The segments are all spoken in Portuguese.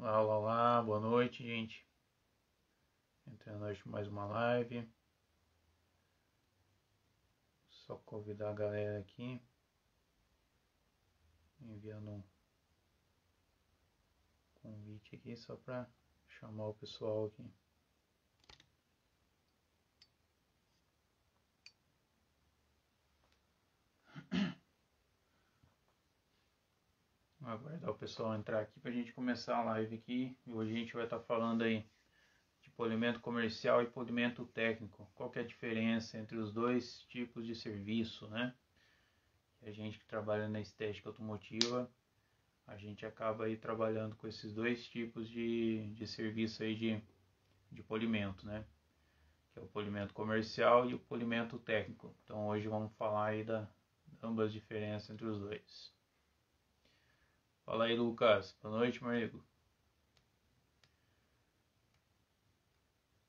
Olá, boa noite, gente. Entrando hoje mais uma live. Só convidar a galera aqui. Enviando um convite aqui só para chamar o pessoal aqui. Vou aguardar o pessoal entrar aqui para a gente começar a live aqui. E hoje a gente vai estar falando aí de polimento comercial e polimento técnico. Qual que é a diferença entre os dois tipos de serviço, né? A gente que trabalha na estética automotiva, a gente acaba aí trabalhando com esses dois tipos de serviço aí de polimento, né? Que é o polimento comercial e o polimento técnico. Então hoje vamos falar aí da ambas as diferenças entre os dois. Fala aí, Lucas. Boa noite, meu amigo.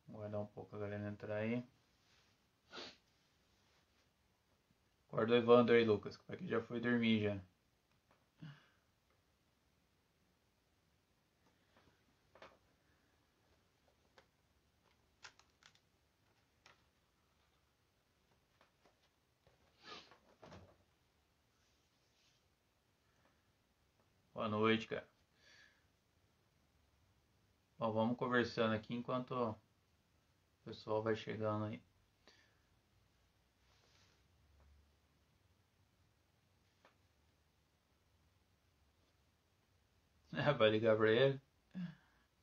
Vou guardar um pouco a galera entrar aí. Acorda o Evandro aí, Lucas, que aqui já foi dormir já. Boa noite, cara. Bom, vamos conversando aqui enquanto o pessoal vai chegando aí. Vai ligar pra ele,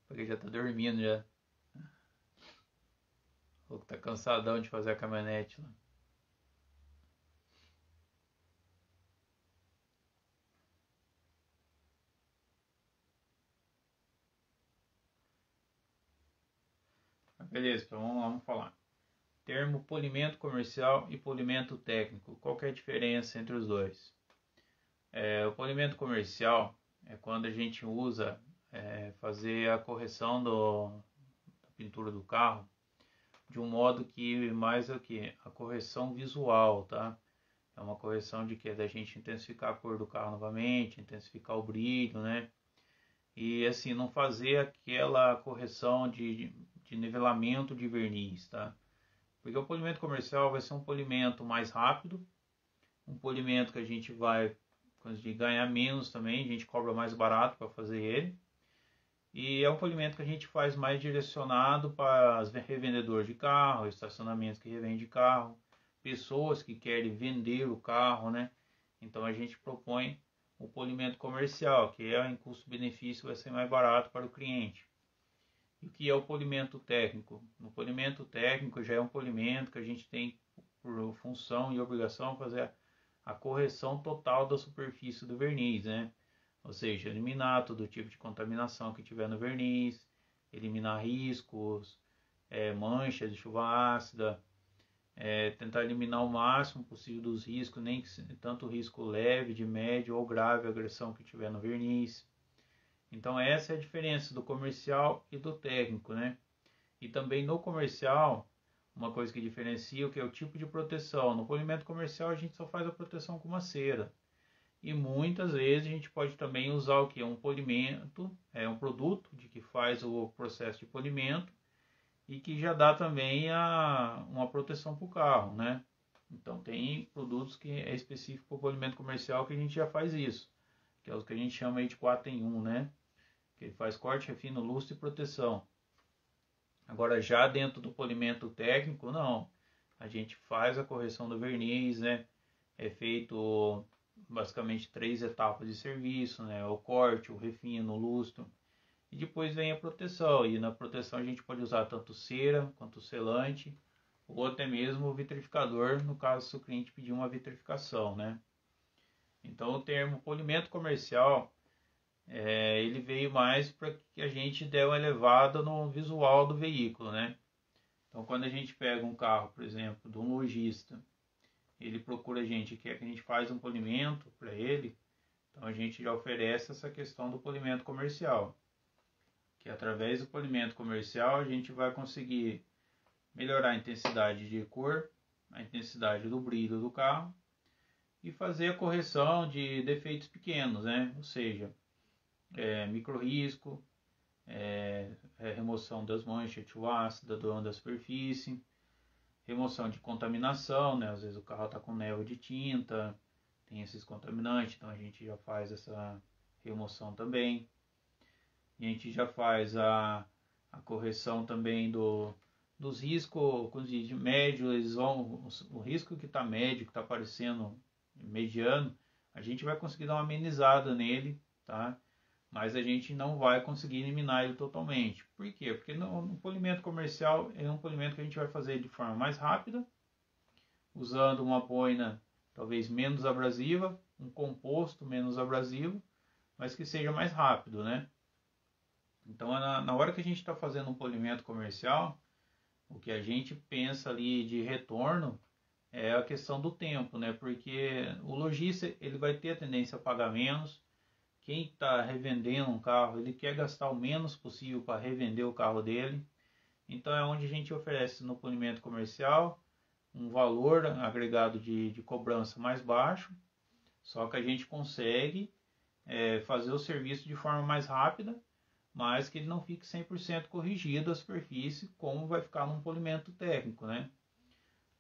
porque já tá dormindo já. O que tá cansadão de fazer a caminhonete lá. Beleza, então vamos falar. Termo polimento comercial e polimento técnico. Qual que é a diferença entre os dois? O polimento comercial é quando a gente usa fazer a correção da pintura do carro de um modo que mais é o que? A correção visual, tá? É uma correção de que é da gente intensificar a cor do carro novamente, intensificar o brilho, né? E assim, não fazer aquela correção de nivelamento de verniz, tá? Porque o polimento comercial vai ser um polimento mais rápido, um polimento que a gente vai ganhar menos também, a gente cobra mais barato para fazer ele. E é um polimento que a gente faz mais direcionado para os revendedores de carro, estacionamentos que revendem carro, pessoas que querem vender o carro, né? Então a gente propõe o polimento comercial, que em custo-benefício vai ser mais barato para o cliente. E o que é o polimento técnico? O polimento técnico já é um polimento que a gente tem por função e obrigação fazer a correção total da superfície do verniz, né? Ou seja, eliminar todo tipo de contaminação que tiver no verniz, eliminar riscos, manchas de chuva ácida, tentar eliminar o máximo possível dos riscos, nem que tanto risco leve, de médio ou grave agressão que tiver no verniz. Então essa é a diferença do comercial e do técnico, né? E também no comercial, uma coisa que diferencia o que é o tipo de proteção. No polimento comercial a gente só faz a proteção com uma cera. E muitas vezes a gente pode também usar o que? Um polimento, um produto de que faz o processo de polimento e que já dá também uma proteção para o carro, né? Então tem produtos que é específico para o polimento comercial que a gente já faz isso, que é o que a gente chama aí de 4 em 1, né? Que ele faz corte, refino, lustre e proteção. Agora já dentro do polimento técnico, não. A gente faz a correção do verniz, né? É feito basicamente 3 etapas de serviço, né? O corte, o refino, o lustro. E depois vem a proteção. E na proteção a gente pode usar tanto cera quanto selante, ou até mesmo o vitrificador, no caso se o cliente pedir uma vitrificação, né? Então o termo polimento comercial ele veio mais para que a gente dê uma elevada no visual do veículo, né? Então quando a gente pega um carro, por exemplo, de um lojista, ele procura a gente, quer que a gente faz um polimento para ele, então a gente já oferece essa questão do polimento comercial, que através do polimento comercial a gente vai conseguir melhorar a intensidade de cor, a intensidade do brilho do carro e fazer a correção de defeitos pequenos, né? Ou seja, micro risco, remoção das manchas ácidas da superfície, remoção de contaminação, né? Às vezes o carro está com névoa de tinta, tem esses contaminantes, então a gente já faz essa remoção também. A gente já faz a correção também dos riscos, quando diz médio, o risco que está médio, que está aparecendo mediano, a gente vai conseguir dar uma amenizada nele, tá? Mas a gente não vai conseguir eliminar ele totalmente. Por quê? Porque no polimento comercial é um polimento que a gente vai fazer de forma mais rápida, usando uma boina talvez menos abrasiva, um composto menos abrasivo, mas que seja mais rápido, né? Então, na hora que a gente está fazendo um polimento comercial, o que a gente pensa ali de retorno é a questão do tempo, né? Porque o lojista ele vai ter a tendência a pagar menos. Quem está revendendo um carro, ele quer gastar o menos possível para revender o carro dele. Então é onde a gente oferece no polimento comercial um valor agregado de cobrança mais baixo, só que a gente consegue fazer o serviço de forma mais rápida, mas que ele não fique 100% corrigido a superfície, como vai ficar num polimento técnico, né?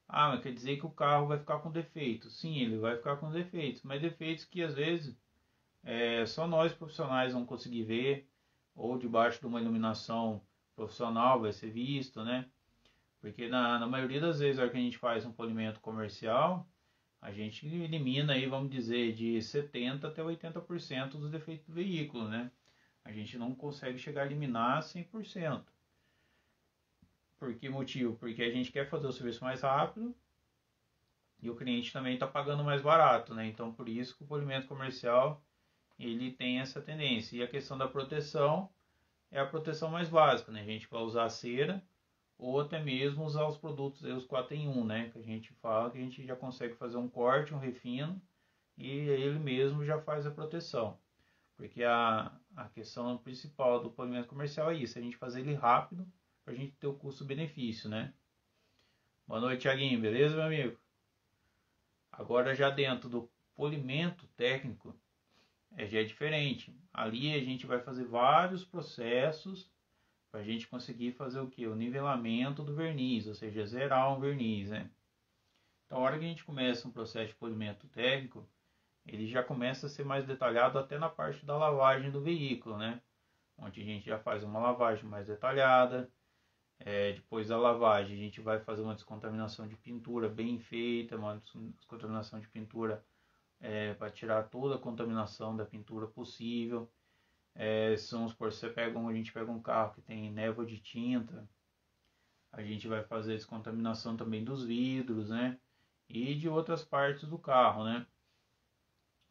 Ah, mas quer dizer que o carro vai ficar com defeitos? Sim, ele vai ficar com defeitos, mas defeitos que às vezes só nós profissionais vamos conseguir ver, ou debaixo de uma iluminação profissional vai ser visto, né? Porque na maioria das vezes, a hora que a gente faz um polimento comercial, a gente elimina aí, vamos dizer, de 70% até 80% dos defeitos do veículo, né? A gente não consegue chegar a eliminar 100%. Por que motivo? Porque a gente quer fazer o serviço mais rápido e o cliente também está pagando mais barato, né? Então, por isso que o polimento comercial ele tem essa tendência. E a questão da proteção é a proteção mais básica, né? A gente vai usar cera ou até mesmo usar os produtos, os 4 em 1, né? Que a gente fala que a gente já consegue fazer um corte, um refino e ele mesmo já faz a proteção. Porque a questão principal do polimento comercial é isso, a gente fazer ele rápido para a gente ter o custo-benefício, né? Boa noite, Thiaguinho, beleza, meu amigo? Agora já dentro do polimento técnico, já é diferente. Ali a gente vai fazer vários processos para a gente conseguir fazer o que? O nivelamento do verniz, ou seja, zerar um verniz, né? Então, a hora que a gente começa um processo de polimento técnico, ele já começa a ser mais detalhado até na parte da lavagem do veículo, né? Onde a gente já faz uma lavagem mais detalhada. Depois da lavagem, a gente vai fazer uma descontaminação de pintura bem feita, uma descontaminação de pintura para tirar toda a contaminação da pintura possível. Vamos supor, a gente pega um carro que tem névoa de tinta, a gente vai fazer a descontaminação também dos vidros, né? E de outras partes do carro, né?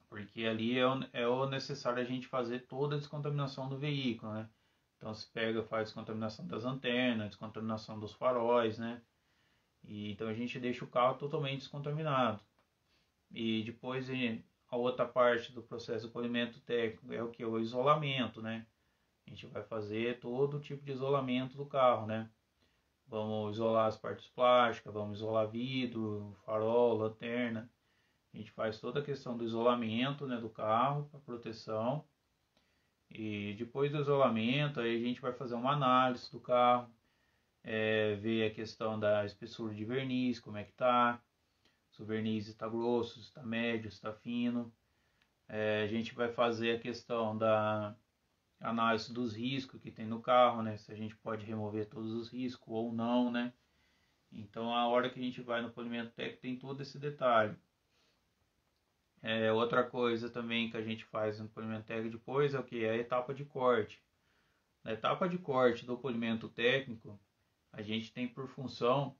Porque ali é o necessário a gente fazer toda a descontaminação do veículo, né? Então se pega, faz descontaminação das antenas, descontaminação dos faróis, né? E então a gente deixa o carro totalmente descontaminado. E depois a outra parte do processo do polimento técnico é o que? O isolamento, né? A gente vai fazer todo tipo de isolamento do carro, né? Vamos isolar as partes plásticas, vamos isolar vidro, farol, lanterna. A gente faz toda a questão do isolamento, né, do carro, para proteção. E depois do isolamento, aí a gente vai fazer uma análise do carro, ver a questão da espessura de verniz, como é que tá, se o verniz está grosso, se está médio, se está fino. A gente vai fazer a questão da análise dos riscos que tem no carro, né? Se a gente pode remover todos os riscos ou não, né? Então, a hora que a gente vai no polimento técnico tem todo esse detalhe. Outra coisa também que a gente faz no polimento técnico depois é o que? É a etapa de corte. Na etapa de corte do polimento técnico, a gente tem por função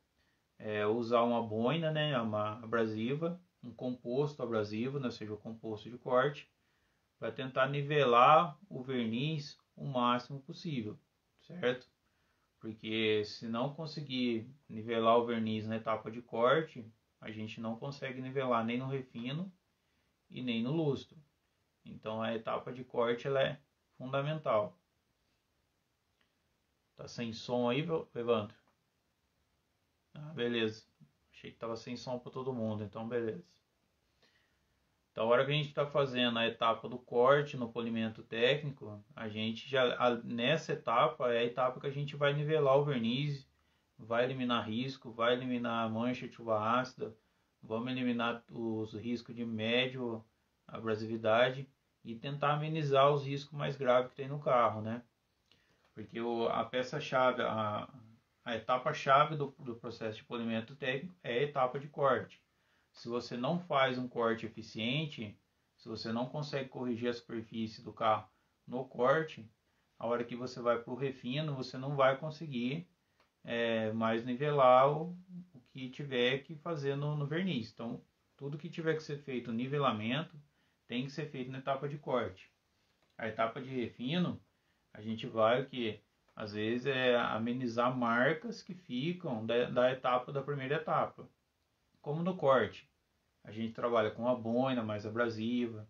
usar uma boina, né? Uma abrasiva, um composto abrasivo, né? Ou seja, o composto de corte, para tentar nivelar o verniz o máximo possível, certo? Porque se não conseguir nivelar o verniz na etapa de corte, a gente não consegue nivelar nem no refino e nem no lustro. Então a etapa de corte ela é fundamental. Tá sem som aí, Evandro? Ah, beleza. Achei que tava sem som para todo mundo, então beleza. Então, a hora que a gente está fazendo a etapa do corte no polimento técnico, a gente já, nessa etapa, é a etapa que a gente vai nivelar o verniz, vai eliminar risco, vai eliminar mancha de chuva ácida, vamos eliminar os riscos de médio abrasividade e tentar amenizar os riscos mais graves que tem no carro, né? Porque a peça-chave, a etapa-chave do processo de polimento técnico é a etapa de corte. Se você não faz um corte eficiente, se você não consegue corrigir a superfície do carro no corte, a hora que você vai para o refino, você não vai conseguir mais nivelar o que tiver que fazer no verniz. Então, tudo que tiver que ser feito nivelamento tem que ser feito na etapa de corte. A etapa de refino, a gente vai o que às vezes amenizar marcas que ficam da etapa da primeira etapa, como no corte. A gente trabalha com a boina mais abrasiva,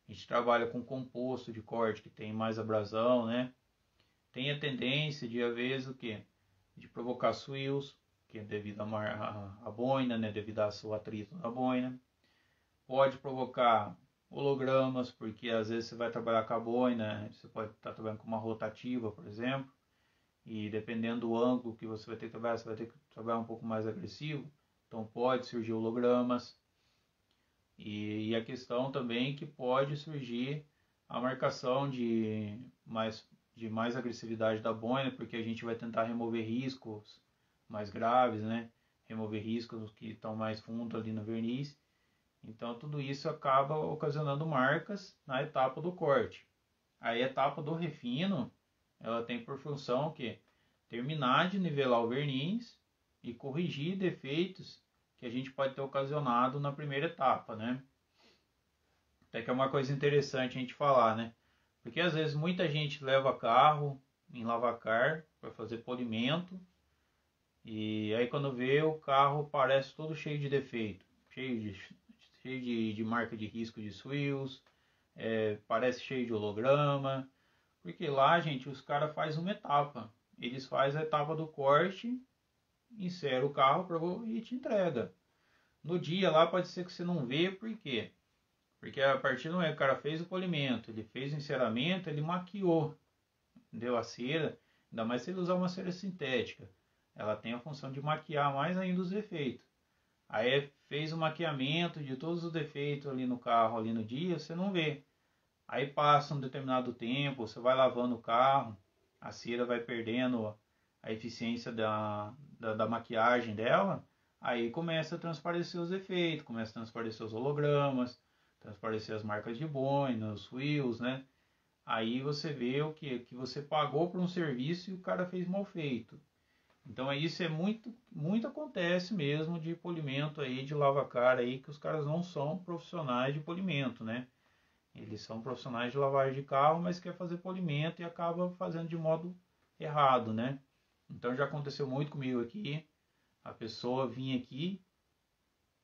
a gente trabalha com composto de corte que tem mais abrasão, né? Tem a tendência de, às vezes, o que? De provocar swills, que é devido à boina, né? Devido ao seu atrito na boina. Pode provocar hologramas, porque às vezes você vai trabalhar com a boina, você pode estar trabalhando com uma rotativa, por exemplo, e dependendo do ângulo que você vai ter que trabalhar, você vai ter que trabalhar um pouco mais agressivo, então pode surgir hologramas. E a questão também que pode surgir a marcação de mais agressividade da boina, porque a gente vai tentar remover riscos mais graves, né? Remover riscos que estão mais fundo ali no verniz. Então tudo isso acaba ocasionando marcas na etapa do corte. A etapa do refino, ela tem por função que terminar de nivelar o verniz e corrigir defeitos que a gente pode ter ocasionado na primeira etapa, né? Até que é uma coisa interessante a gente falar, né? Porque às vezes muita gente leva carro em lavacar para fazer polimento e aí quando vê o carro parece todo cheio de defeito, cheio de marca de risco de swills, parece cheio de holograma, porque lá, gente, os caras fazem uma etapa. Eles fazem a etapa do corte, insere o carro e te entrega. No dia lá pode ser que você não vê, por quê? Porque a partir do momento que o cara fez o polimento, ele fez o enceramento, ele maquiou, deu a cera, ainda mais se ele usar uma cera sintética. Ela tem a função de maquiar mais ainda os defeitos. Aí fez o maquiamento de todos os defeitos ali no carro, ali no dia, você não vê. Aí passa um determinado tempo, você vai lavando o carro, a cera vai perdendo a eficiência da maquiagem dela, aí começa a transparecer os efeitos, começa a transparecer os hologramas, transparecer as marcas de boina, os wheels, né? Aí você vê o que você pagou por um serviço e o cara fez mal feito. Então isso é muito acontece mesmo de polimento aí, de lavacar aí, que os caras não são profissionais de polimento, né? Eles são profissionais de lavagem de carro, mas quer fazer polimento e acaba fazendo de modo errado, né? Então já aconteceu muito comigo aqui. A pessoa vinha aqui,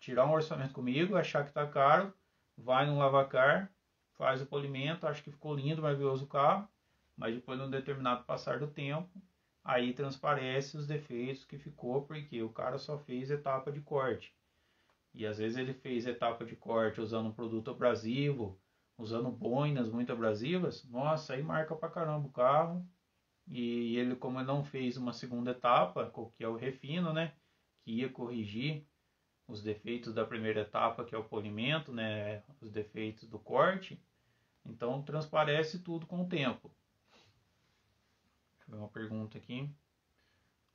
tirar um orçamento comigo, achar que está caro, vai no lavacar, faz o polimento, acha que ficou lindo, maravilhoso o carro, mas depois de um determinado passar do tempo, aí transparece os defeitos que ficou, porque o cara só fez etapa de corte. E às vezes ele fez etapa de corte usando um produto abrasivo, usando boinas muito abrasivas, nossa, aí marca pra caramba o carro. E ele, como ele não fez uma segunda etapa, que é o refino, né, que ia corrigir os defeitos da primeira etapa, que é o polimento, né, os defeitos do corte, então transparece tudo com o tempo. Deixa eu ver uma pergunta aqui.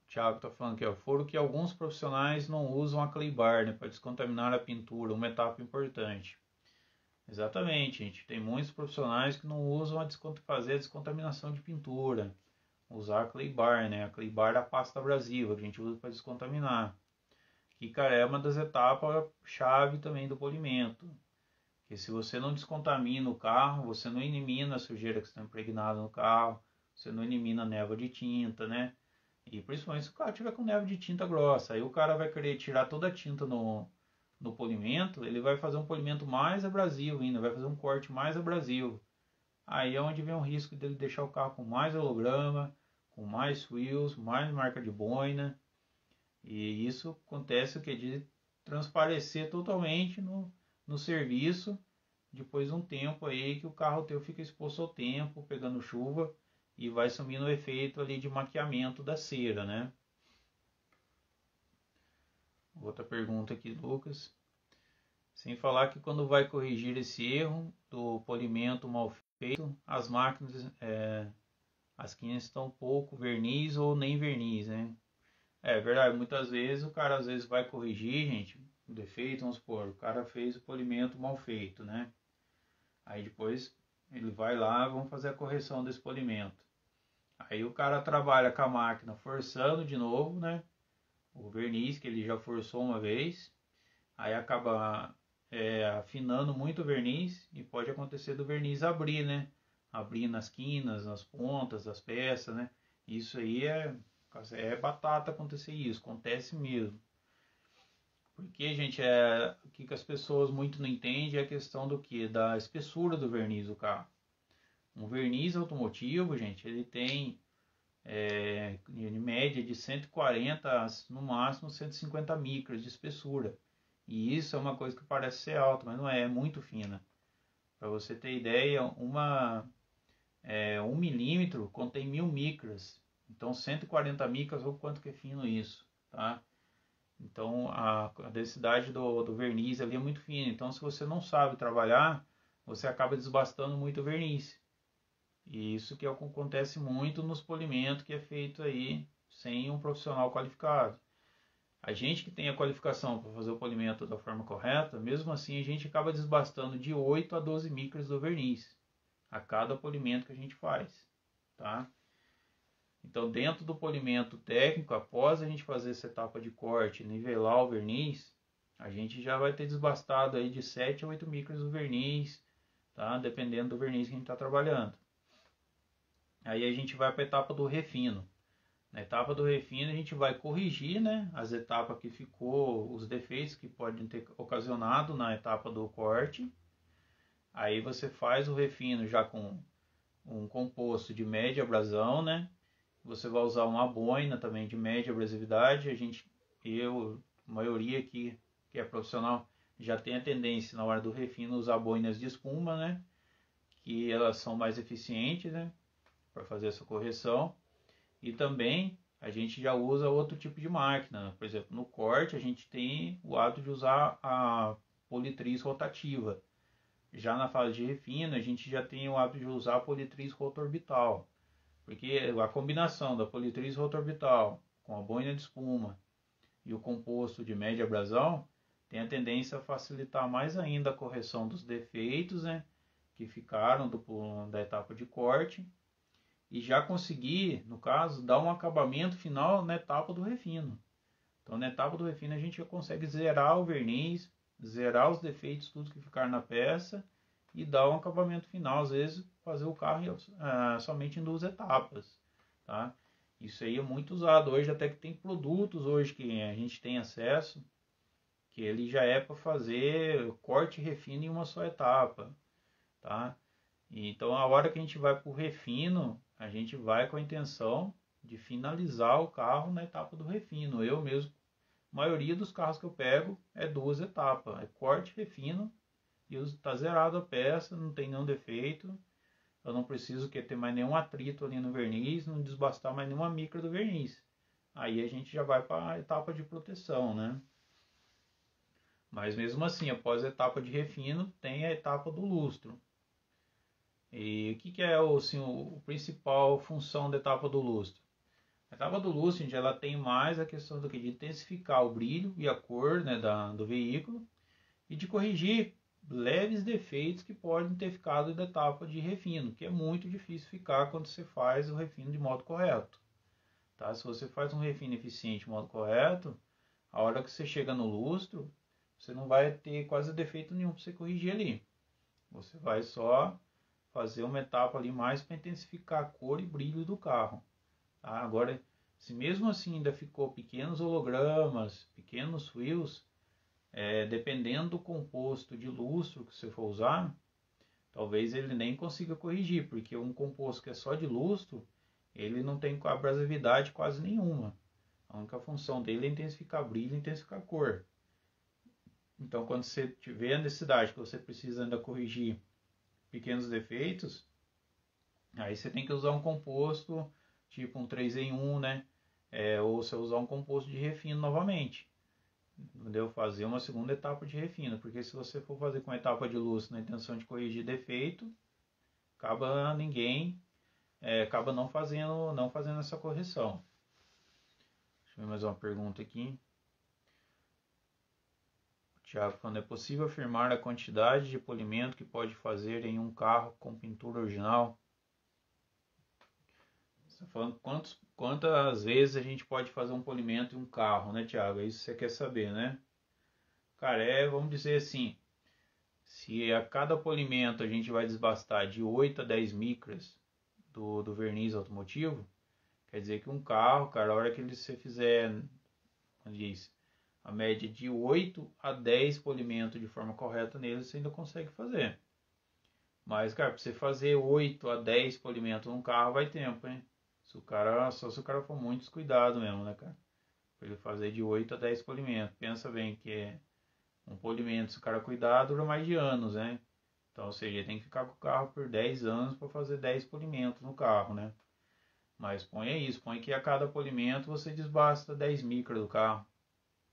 O Thiago está falando que é o foro que alguns profissionais não usam a clay bar, né, para descontaminar a pintura, uma etapa importante. Exatamente, gente. Tem muitos profissionais que não usam fazer a descontaminação de pintura. Usar a clay bar, né? A clay bar é a pasta abrasiva que a gente usa para descontaminar. Que, cara, é uma das etapas chave também do polimento. Porque se você não descontamina o carro, você não elimina a sujeira que está impregnada no carro, você não elimina a névoa de tinta, né? E principalmente se o carro tiver com névoa de tinta grossa, aí o cara vai querer tirar toda a tinta no polimento, ele vai fazer um polimento mais abrasivo ainda, vai fazer um corte mais abrasivo. Aí é onde vem o risco dele deixar o carro com mais holograma, com mais wheels, mais marca de boina. E isso acontece o que? De transparecer totalmente no serviço depois de um tempo aí que o carro teu fica exposto ao tempo, pegando chuva, e vai sumindo o efeito ali de maquiamento da cera, né? Outra pergunta aqui, Lucas. Sem falar que quando vai corrigir esse erro do polimento mal feito, as máquinas, as quinas estão pouco verniz ou nem verniz, né? É verdade, muitas vezes o cara às vezes vai corrigir, gente, o defeito, vamos supor, o cara fez o polimento mal feito, né? Aí depois ele vai lá, vamos fazer a correção desse polimento. Aí o cara trabalha com a máquina forçando de novo, né? O verniz que ele já forçou uma vez, aí acaba afinando muito o verniz e pode acontecer do verniz abrir, né? Abrir nas quinas, nas pontas das peças, né? Isso aí é batata acontecer isso, acontece mesmo. Porque, gente, o que as pessoas muito não entendem é a questão do que? Da espessura do verniz do carro. Um verniz automotivo, gente, ele tem em média de 140 no máximo 150 micras de espessura. E isso é uma coisa que parece ser alta, mas não é muito fina. Para você ter ideia, 1 milímetro contém 1000 micras. Então 140 micras, ou quanto que é fino isso, tá? Então a densidade do verniz ali é muito fina. Então se você não sabe trabalhar, você acaba desbastando muito o verniz. E isso que acontece muito nos polimentos que é feito aí sem um profissional qualificado. A gente que tem a qualificação para fazer o polimento da forma correta, mesmo assim a gente acaba desbastando de 8 a 12 micras do verniz a cada polimento que a gente faz, tá? Então, dentro do polimento técnico, após a gente fazer essa etapa de corte, nivelar o verniz, a gente já vai ter desbastado aí de 7 a 8 micras do verniz, tá? Dependendo do verniz que a gente está trabalhando. Aí a gente vai para a etapa do refino. Na etapa do refino a gente vai corrigir, né, as etapas que ficou, os defeitos que podem ter ocasionado na etapa do corte. Aí você faz o refino já com um composto de média abrasão, né? Você vai usar uma boina também de média abrasividade. A maioria aqui que é profissional já tem a tendência na hora do refino usar boinas de espuma, né? Que elas são mais eficientes, né? Para fazer essa correção. E também a gente já usa outro tipo de máquina. Por exemplo, no corte a gente tem o hábito de usar a politriz rotativa. Já na fase de refino a gente já tem o hábito de usar a politriz rotorbital. Porque a combinação da politriz rotorbital com a boina de espuma e o composto de média abrasão tem a tendência a facilitar mais ainda a correção dos defeitos, né, que ficaram da etapa de corte, e já conseguir, no caso, dar um acabamento final na etapa do refino. Então, na etapa do refino, a gente já consegue zerar o verniz, zerar os defeitos, tudo que ficar na peça, e dar um acabamento final. Às vezes, fazer o carro somente em 2 etapas. Tá? Isso aí é muito usado hoje, até que tem produtos hoje que a gente tem acesso, que ele já é para fazer corte e refino em uma só etapa. Tá? Então, a hora que a gente vai para o refino, a gente vai com a intenção de finalizar o carro na etapa do refino. Eu mesmo, a maioria dos carros que eu pego é 2 etapas, é corte, refino, e está zerado a peça, não tem nenhum defeito. Eu não preciso ter mais nenhum atrito ali no verniz, não desbastar mais nenhuma micra do verniz. Aí a gente já vai para a etapa de proteção, né? Mas mesmo assim, após a etapa de refino, tem a etapa do lustro. E o que é a principal função da etapa do lustro? A etapa do lustro, gente, ela tem mais a questão de intensificar o brilho e a cor, né, do veículo e de corrigir leves defeitos que podem ter ficado da etapa de refino, que é muito difícil ficar quando você faz o refino de modo correto. Tá? Se você faz um refino eficiente de modo correto, a hora que você chega no lustro, você não vai ter quase defeito nenhum para você corrigir ali. Você vai só fazer uma etapa ali mais para intensificar a cor e brilho do carro. Tá? Agora, se mesmo assim ainda ficou pequenos hologramas, pequenos fios, dependendo do composto de lustro que você for usar, talvez ele nem consiga corrigir, porque um composto que é só de lustro, ele não tem abrasividade quase nenhuma. A única função dele é intensificar brilho e intensificar cor. Então, quando você tiver a necessidade que você precisa ainda corrigir pequenos defeitos, aí você tem que usar um composto, tipo um 3 em 1, né? Ou você usar um composto de refino novamente. Entendeu? Fazer uma segunda etapa de refino, porque se você for fazer com a etapa de lustro na intenção de corrigir defeito, acaba não fazendo essa correção. Deixa eu ver mais uma pergunta aqui. O Thiago falando, é possível afirmar a quantidade de polimento que pode fazer em um carro com pintura original? Você está falando quantas vezes a gente pode fazer um polimento em um carro, né, Thiago? É isso que você quer saber, né? Cara, vamos dizer assim, se a cada polimento a gente vai desbastar de 8 a 10 micras do verniz automotivo, quer dizer que um carro, cara, a hora que você fizer, como diz, a média de 8 a 10 polimentos de forma correta nele, você ainda consegue fazer. Mas, cara, para você fazer 8 a 10 polimentos num carro vai tempo, hein? Só se o cara for muito descuidado mesmo, né, cara? Para ele fazer de 8 a 10 polimentos. Pensa bem que um polimento, se o cara cuidar, dura mais de anos, né? Então, ou seja, ele tem que ficar com o carro por 10 anos para fazer 10 polimentos no carro, né? Mas põe que a cada polimento você desbasta 10 micras do carro.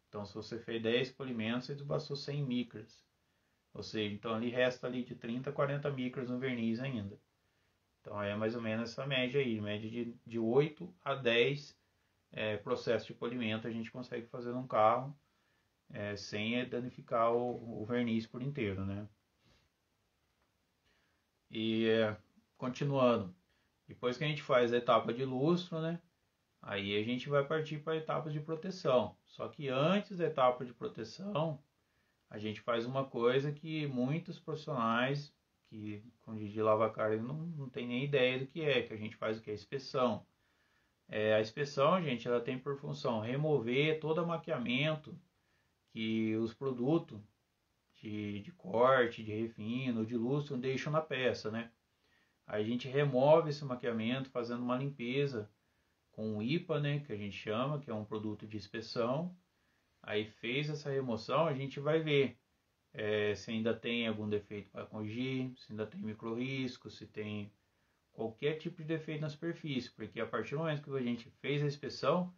Então, se você fez 10 polimentos, você desbastou 100 micras. Ou seja, então ali resta ali de 30 a 40 micras no verniz ainda. Então, é mais ou menos essa média aí. Média de 8 a 10 processos de polimento a gente consegue fazer num carro sem danificar o verniz por inteiro, né? E continuando, depois que a gente faz a etapa de lustro, né? Aí a gente vai partir para a etapa de proteção. Só que antes da etapa de proteção, a gente faz uma coisa que muitos profissionais que de lavacar não tem nem ideia do que a gente faz o que? A inspeção. A inspeção, gente, ela tem por função remover todo o maquiamento que os produtos de corte, de refino, de lustro deixam na peça, né? Aí a gente remove esse maquiamento fazendo uma limpeza com o IPA, né, que a gente chama, que é um produto de inspeção. Aí fez essa remoção, a gente vai ver se ainda tem algum defeito para corrigir, se ainda tem micro risco, se tem qualquer tipo de defeito na superfície, porque a partir do momento que a gente fez a inspeção,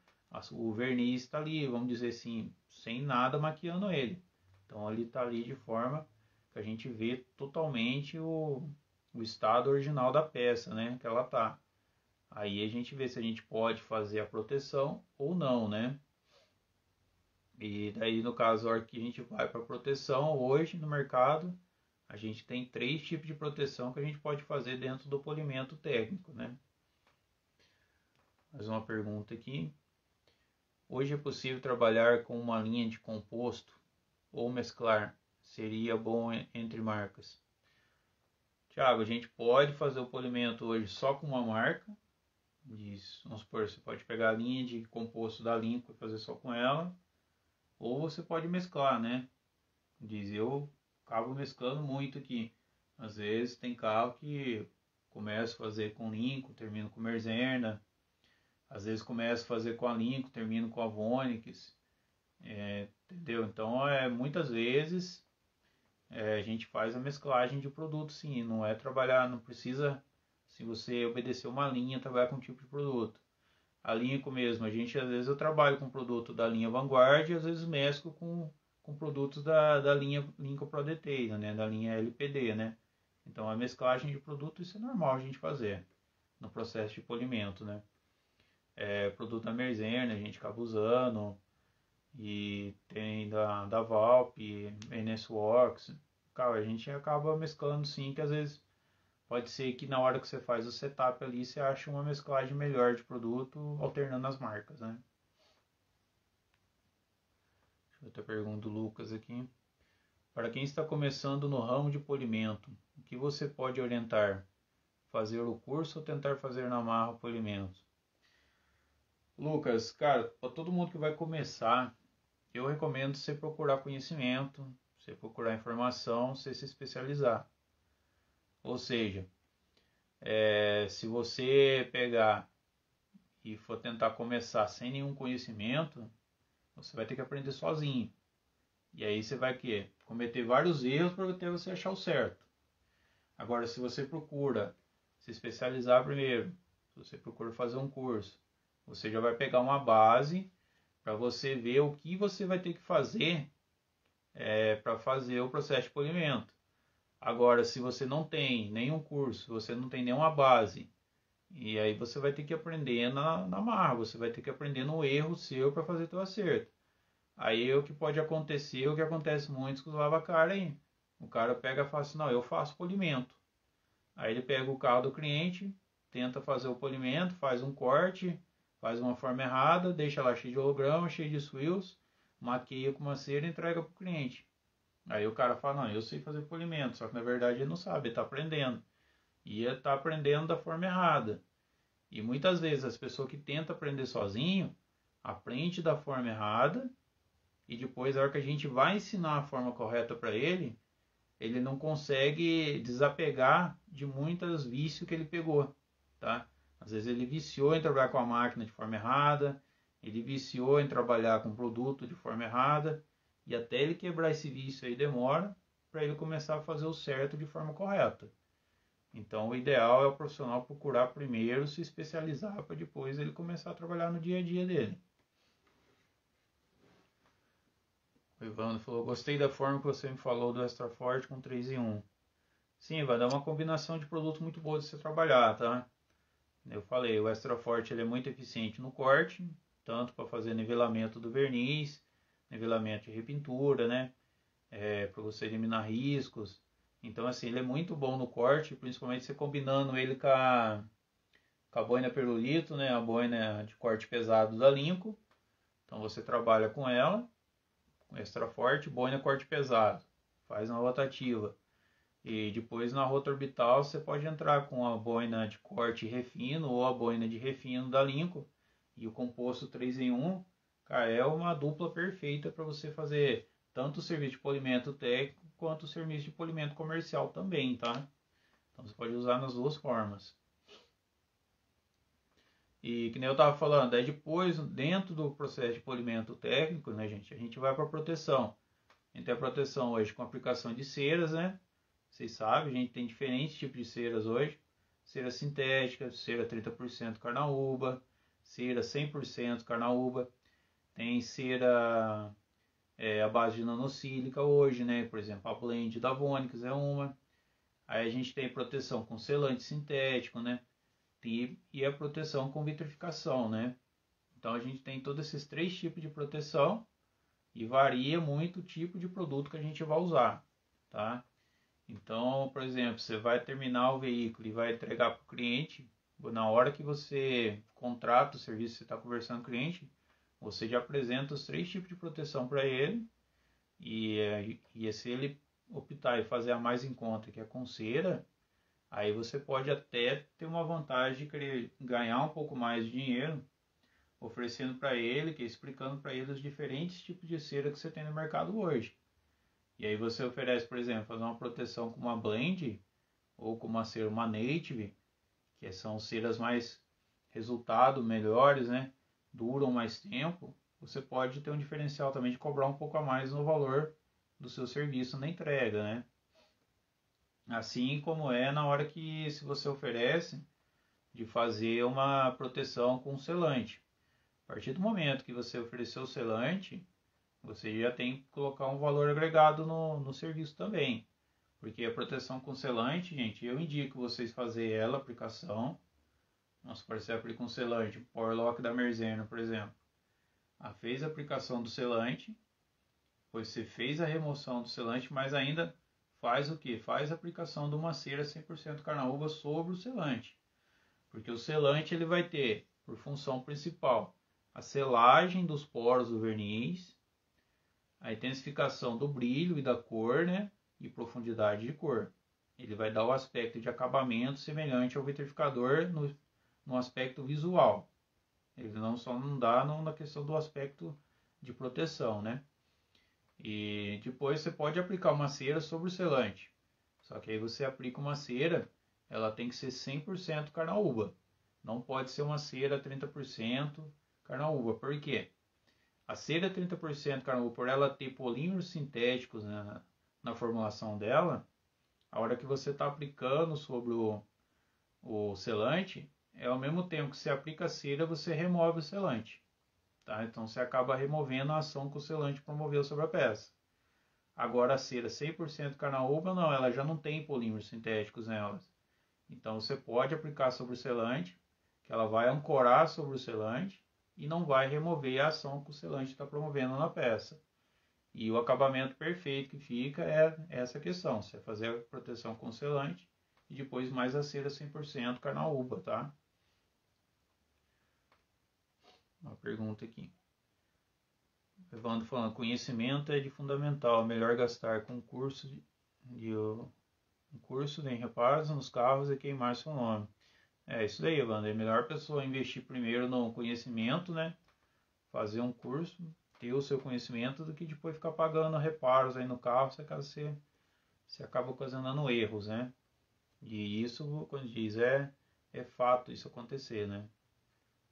o verniz está ali, vamos dizer assim, sem nada maquiando ele. Então ele está ali de forma que a gente vê totalmente o estado original da peça, né, que ela tá. Aí a gente vê se a gente pode fazer a proteção ou não, né? E daí no caso, a hora que a gente vai para proteção, hoje no mercado, a gente tem 3 tipos de proteção que a gente pode fazer dentro do polimento técnico, né? Mais uma pergunta aqui. Hoje é possível trabalhar com uma linha de composto ou mesclar? Seria bom entre marcas? Tiago, a gente pode fazer o polimento hoje só com uma marca. Vamos supor, você pode pegar a linha de composto da Lincoln e fazer só com ela. Ou você pode mesclar, né? Eu acabo mesclando muito aqui. Às vezes tem carro que começa a fazer com Lincoln, termina com Merzerna. Às vezes começa a fazer com a Lincoln, termina com a Vonix. Entendeu? Então, muitas vezes a gente faz a mesclagem de produto, sim. Não é trabalhar, não precisa, se você obedecer uma linha, trabalhar com um tipo de produto. A Lincoln mesmo, às vezes eu trabalho com produto da linha Vanguard e às vezes mesclo com produtos da linha Lincoln Pro Detail, né? Da linha LPD, né? Então a mesclagem de produto, isso é normal a gente fazer no processo de polimento, né? Produto da Merzerna a gente acaba usando, e tem da Valp, NSWorks. Cara, a gente acaba mesclando sim, que às vezes pode ser que na hora que você faz o setup ali, você acha uma mesclagem melhor de produto, alternando as marcas, né? Deixa eu até perguntar do Lucas aqui. Para quem está começando no ramo de polimento, o que você pode orientar? Fazer o curso ou tentar fazer na marra o polimento? Lucas, cara, para todo mundo que vai começar, eu recomendo você procurar conhecimento, você procurar informação, você se especializar. Ou seja, se você pegar e for tentar começar sem nenhum conhecimento, você vai ter que aprender sozinho. E aí você vai cometer vários erros para até você achar o certo. Agora, se você procura se especializar primeiro, se você procura fazer um curso, você já vai pegar uma base para você ver o que você vai ter que fazer para fazer o processo de polimento. Agora, se você não tem nenhum curso, você não tem nenhuma base, e aí você vai ter que aprender na marra, você vai ter que aprender no erro seu para fazer teu acerto. Aí o que pode acontecer, o que acontece muito com os lava-cara aí. O cara pega e fala assim, não, eu faço polimento. Aí ele pega o carro do cliente, tenta fazer o polimento, faz um corte, faz uma forma errada, deixa lá cheio de holograma, cheio de swills, maqueia com uma cera e entrega para o cliente. Aí o cara fala, não, eu sei fazer polimento, só que na verdade ele não sabe, ele está aprendendo. E ele está aprendendo da forma errada. E muitas vezes as pessoas que tentam aprender sozinho, aprende da forma errada, e depois a hora que a gente vai ensinar a forma correta para ele, ele não consegue desapegar de muitos vícios que ele pegou, tá? Às vezes ele viciou em trabalhar com a máquina de forma errada, ele viciou em trabalhar com produto de forma errada, e até ele quebrar esse vício aí demora para ele começar a fazer o certo de forma correta. Então o ideal é o profissional procurar primeiro se especializar para depois ele começar a trabalhar no dia a dia dele. O Ivandro falou, gostei da forma que você me falou do Extra Forte com 3 em 1. Sim, vai dar uma combinação de produto muito boa de você trabalhar, tá? Eu falei, o Extra Forte ele é muito eficiente no corte, tanto para fazer nivelamento do verniz, nivelamento de repintura, né? Para você eliminar riscos. Então, assim, ele é muito bom no corte, principalmente você combinando ele com a boina Perlulito, né? A boina de corte pesado da Linco. Então, você trabalha com ela, com Extra Forte, boina corte pesado. Faz uma rotativa. E depois na rota orbital você pode entrar com a boina de corte refino ou a boina de refino da Lincoln. E o composto 3 em 1, cara, é uma dupla perfeita para você fazer tanto o serviço de polimento técnico quanto o serviço de polimento comercial também, tá? Então você pode usar nas duas formas. E que nem eu estava falando, aí depois, dentro do processo de polimento técnico, né, gente, a gente vai para a proteção. A gente tem a proteção hoje com aplicação de ceras, né? Vocês sabem, a gente tem diferentes tipos de ceras hoje. Cera sintética, cera 30% carnaúba, cera 100% carnaúba. Tem cera à base de nanosílica hoje, né? Por exemplo, a Blend da Vonix é uma. Aí a gente tem proteção com selante sintético, né? E a proteção com vitrificação, né? Então a gente tem todos esses 3 tipos de proteção e varia muito o tipo de produto que a gente vai usar, tá? Então, por exemplo, você vai terminar o veículo e vai entregar para o cliente, na hora que você contrata o serviço, você está conversando com o cliente, você já apresenta os 3 tipos de proteção para ele, e se ele optar e fazer a mais em conta, que é com cera, aí você pode até ter uma vantagem de querer ganhar um pouco mais de dinheiro, oferecendo para ele, explicando para ele os diferentes tipos de cera que você tem no mercado hoje. E aí você oferece, por exemplo, fazer uma proteção com uma blend ou com uma cera, uma native, que são ceras mais resultado melhores, né? Duram mais tempo. Você pode ter um diferencial também de cobrar um pouco a mais no valor do seu serviço na entrega, né? Assim como é na hora que se você oferece de fazer uma proteção com selante. A partir do momento que você ofereceu o selante, você já tem que colocar um valor agregado no serviço também. Porque a proteção com selante, gente, eu indico vocês fazer ela, aplicação. Nossa, você aplica um selante, Power Lock da Merzeno, por exemplo. Fez a aplicação do selante, depois você fez a remoção do selante, mas ainda faz o que? Faz a aplicação de uma cera 100% carnaúba sobre o selante. Porque o selante ele vai ter, por função principal, a selagem dos poros do verniz, a intensificação do brilho e da cor, né? E profundidade de cor. Ele vai dar o aspecto de acabamento semelhante ao vitrificador no aspecto visual. Ele só não dá na questão do aspecto de proteção, né? E depois você pode aplicar uma cera sobre o selante. Só que aí você aplica uma cera, ela tem que ser 100% carnaúba. Não pode ser uma cera 30% carnaúba. Por quê? A cera 30% carnaúba, por ela ter polímeros sintéticos, né, na formulação dela, a hora que você está aplicando sobre o selante, ao mesmo tempo que você aplica a cera, você remove o selante. Tá? Então você acaba removendo a ação que o selante promoveu sobre a peça. Agora a cera 100% carnaúba, não, ela já não tem polímeros sintéticos nelas. Então você pode aplicar sobre o selante, que ela vai ancorar sobre o selante e não vai remover a ação que o selante está promovendo na peça. E o acabamento perfeito que fica é essa questão, você fazer a proteção com selante e depois mais a cera 100% carnaúba, tá? Uma pergunta aqui. Evandro falando, conhecimento é de fundamental, melhor gastar com um curso em reparos nos carros e queimar seu nome. É isso daí, Evandro, é melhor a pessoa investir primeiro no conhecimento, né? Fazer um curso, ter o seu conhecimento, do que depois ficar pagando reparos aí no carro, você acaba ocasionando erros, né? E isso, quando diz, é fato isso acontecer, né?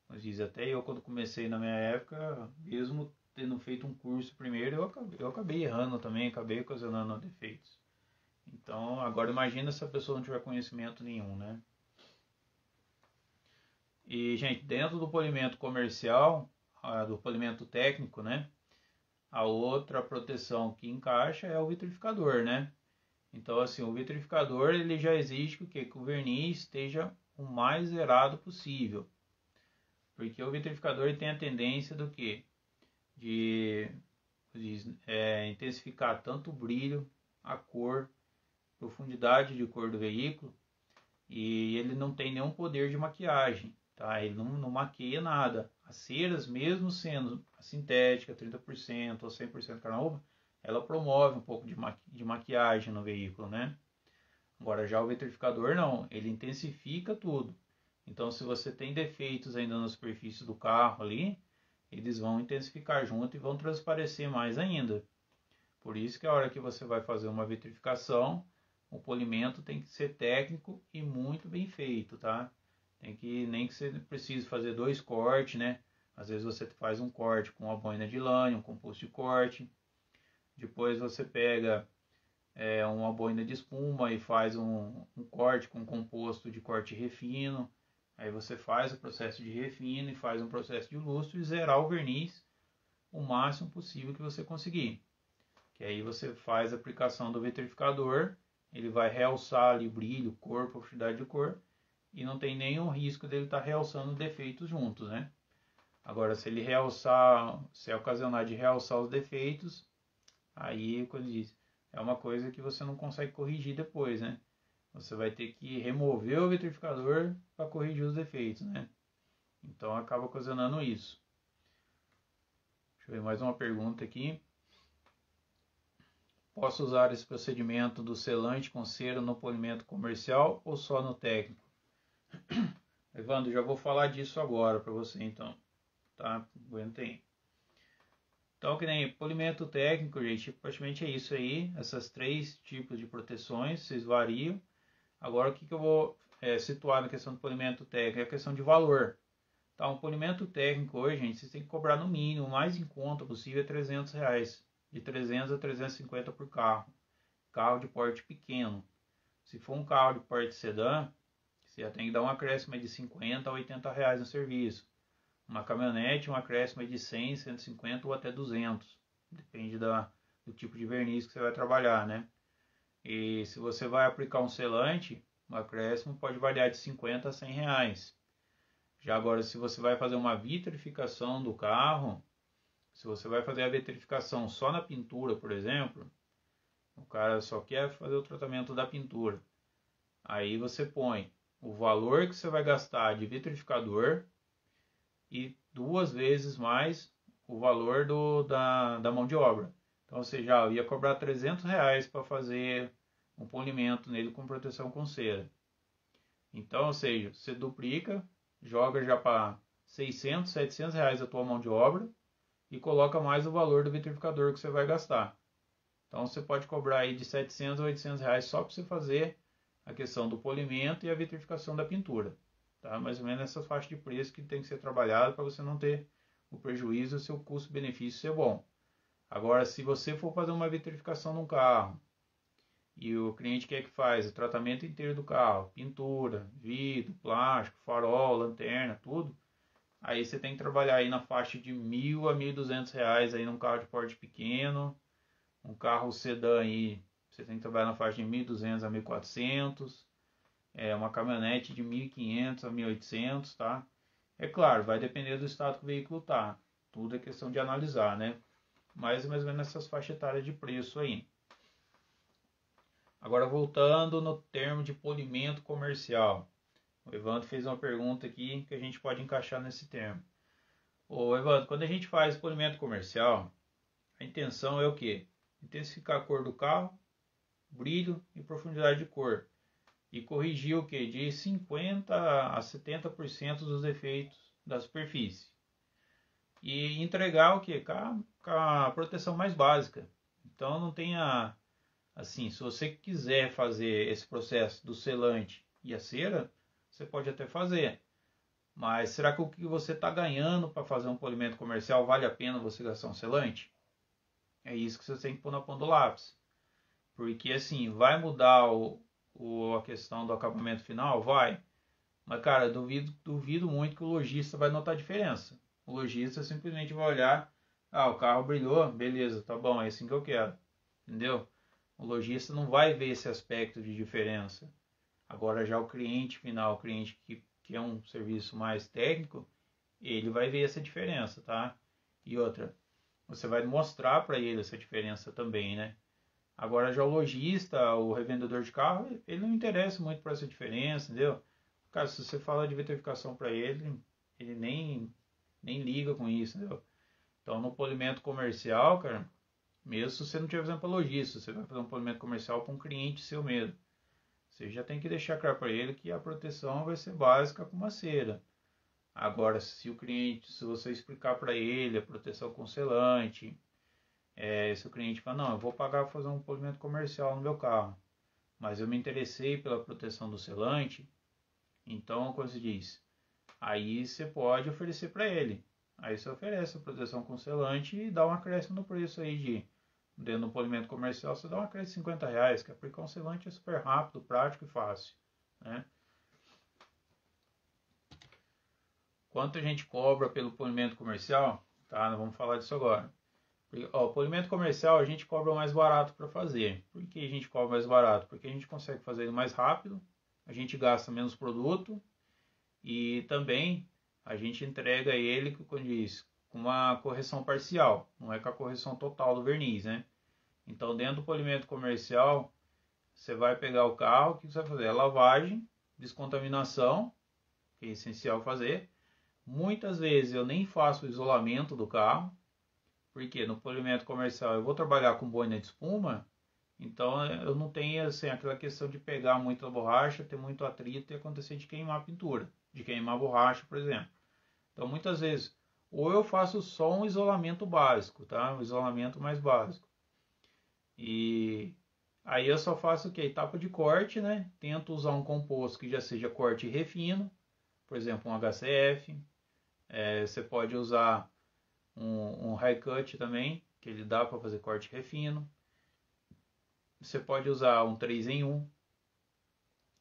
Quando diz, até eu quando comecei na minha época, mesmo tendo feito um curso primeiro, eu acabei errando também, acabei ocasionando defeitos. Então, agora imagina se a pessoa não tiver conhecimento nenhum, né? E, gente, dentro do polimento comercial, do polimento técnico, né? A outra proteção que encaixa é o vitrificador, né? Então, assim, o vitrificador, ele já exige que o verniz esteja o mais zerado possível. Porque o vitrificador ele tem a tendência do que? De intensificar tanto o brilho, a cor, profundidade de cor do veículo, e ele não tem nenhum poder de maquiagem, tá? Ele não maquia nada. As ceras, mesmo sendo a sintética, 30% ou 100% carnaúba, ela promove um pouco de maquiagem no veículo, né? Agora já o vitrificador não, ele intensifica tudo. Então se você tem defeitos ainda na superfície do carro ali, eles vão intensificar junto e vão transparecer mais ainda. Por isso que a hora que você vai fazer uma vitrificação, o polimento tem que ser técnico e muito bem feito, tá? Nem que você precise fazer 2 cortes, né? Às vezes você faz um corte com uma boina de lânio, um composto de corte. Depois você pega uma boina de espuma e faz um corte com composto de corte refino. Aí você faz o processo de refino e faz um processo de lustro e zerar o verniz o máximo possível que você conseguir. Que aí você faz a aplicação do vitrificador, ele vai realçar ali o brilho, cor, profundidade de cor, e não tem nenhum risco dele estar realçando defeitos juntos, né? Agora, se ele ocasionar de realçar os defeitos, aí, quando diz, é uma coisa que você não consegue corrigir depois, né? Você vai ter que remover o vitrificador para corrigir os defeitos, né? Então acaba ocasionando isso. Deixa eu ver mais uma pergunta aqui. Posso usar esse procedimento do selante com cera no polimento comercial ou só no técnico? Evandro, já vou falar disso agora para você então. Tá? Aguenta aí. Então, que nem polimento técnico, gente, praticamente é isso aí. Essas 3 tipos de proteções, vocês variam. Agora, o que eu vou situar na questão do polimento técnico? É a questão de valor. Tá, um polimento técnico hoje, gente, vocês têm que cobrar no mínimo, o mais em conta possível, é R$300. De 300 a 350 por carro. Carro de porte pequeno. Se for um carro de porte sedã, você já tem que dar um acréscimo de 50 a 80 reais no serviço. Uma caminhonete, um acréscimo de 100, 150 ou até 200. Depende do tipo de verniz que você vai trabalhar, né? E se você vai aplicar um selante, o acréscimo pode variar de 50 a 100 reais. Já agora, se você vai fazer uma vitrificação do carro, se você vai fazer a vitrificação só na pintura, por exemplo, o cara só quer fazer o tratamento da pintura. Aí você põe o valor que você vai gastar de vitrificador e 2 vezes mais o valor da mão de obra. Então você já ia cobrar R$300 para fazer um polimento nele com proteção com cera. Então, ou seja, você duplica, joga já para 600, 700 reais a tua mão de obra e coloca mais o valor do vitrificador que você vai gastar. Então você pode cobrar aí de 700 a 800 reais só para você fazer a questão do polimento e a vitrificação da pintura. Tá? Mais ou menos essa faixa de preço que tem que ser trabalhada para você não ter o prejuízo é o seu custo-benefício ser bom. Agora, se você for fazer uma vitrificação num carro e o cliente quer que faz o tratamento inteiro do carro, pintura, vidro, plástico, farol, lanterna, tudo, aí você tem que trabalhar aí na faixa de R$ 1.000 a R$ 1.200 aí num carro de porte pequeno, um carro sedã aí, você tem que trabalhar na faixa de 1.200 a 1.400, uma caminhonete de 1.500 a 1.800, tá? É claro, vai depender do estado que o veículo tá. Tudo é questão de analisar, né? Mais ou menos nessas faixas etárias de preço aí. Agora voltando no termo de polimento comercial. O Evandro fez uma pergunta aqui que a gente pode encaixar nesse termo. Ô Evandro, quando a gente faz polimento comercial, a intenção é o quê? Intensificar a cor do carro, brilho e profundidade de cor. E corrigir o quê? De 50% a 70% dos defeitos da superfície. E entregar o quê? Com a proteção mais básica. Então não tenha, assim, se você quiser fazer esse processo do selante e a cera, você pode até fazer. Mas será que o que você está ganhando para fazer um polimento comercial vale a pena você gastar um selante? É isso que você tem que pôr na ponta do lápis. Porque assim, vai mudar a questão do acabamento final? Vai. Mas cara, duvido muito que o lojista vai notar a diferença. O lojista simplesmente vai olhar, o carro brilhou, beleza, tá bom, é assim que eu quero. Entendeu? O lojista não vai ver esse aspecto de diferença. Agora já o cliente final, o cliente que é um serviço mais técnico, ele vai ver essa diferença, tá? E outra, você vai mostrar para ele essa diferença também, né? Agora já o lojista, o revendedor de carro, ele não interessa muito por essa diferença, entendeu? Cara, se você fala de vitrificação para ele, ele nem liga com isso, entendeu? Então no polimento comercial, cara, mesmo se você não estiver fazendo para lojista, você vai fazer um polimento comercial para um cliente seu mesmo. Você já tem que deixar claro para ele que a proteção vai ser básica com uma cera. Agora, se você explicar para ele a proteção com selante, se o cliente fala, não, eu vou pagar para fazer um polimento comercial no meu carro, mas eu me interessei pela proteção do selante, então, como se diz, aí você pode oferecer para ele. Aí você oferece a proteção com selante e dá um acréscimo no preço aí dentro do polimento comercial, você dá um acréscimo de R$ 50, que aplicar um selante é super rápido, prático e fácil, né? Quanto a gente cobra pelo polimento comercial? Tá, nós vamos falar disso agora. O polimento comercial a gente cobra mais barato para fazer. Por que a gente cobra mais barato? Porque a gente consegue fazer ele mais rápido, a gente gasta menos produto e também a gente entrega ele, como diz, com uma correção parcial, não é com a correção total do verniz, né? Então dentro do polimento comercial você vai pegar o carro, o que você vai fazer? A lavagem, descontaminação, que é essencial fazer. Muitas vezes eu nem faço o isolamento do carro, porque no polimento comercial eu vou trabalhar com boina de espuma, então eu não tenho assim, aquela questão de pegar muita borracha, ter muito atrito e acontecer de queimar a pintura, de queimar a borracha, por exemplo. Então muitas vezes, ou eu faço só um isolamento básico, tá? Um isolamento mais básico. E aí eu só faço o que? Etapa de corte, né? Tento usar um composto que já seja corte refino, por exemplo, um HCF. Você pode usar um high cut também, que ele dá para fazer corte refino. Você pode usar um 3 em 1.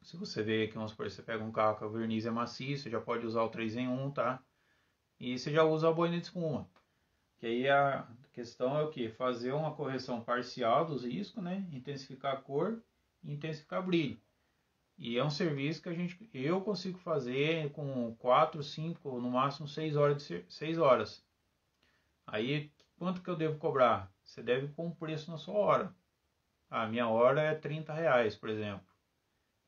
Se você vê que, vamos supor, você pega um carro que o verniz é macio, você já pode usar o 3 em 1, tá? E você já usa a boina de espuma. Que aí a questão é o que? Fazer uma correção parcial dos riscos, né? Intensificar a cor e intensificar brilho. E é um serviço que eu consigo fazer com 4, 5, no máximo 6 horas. 6 horas. Aí, quanto que eu devo cobrar? Você deve pôr um preço na sua hora. A minha hora é R$ 30, por exemplo.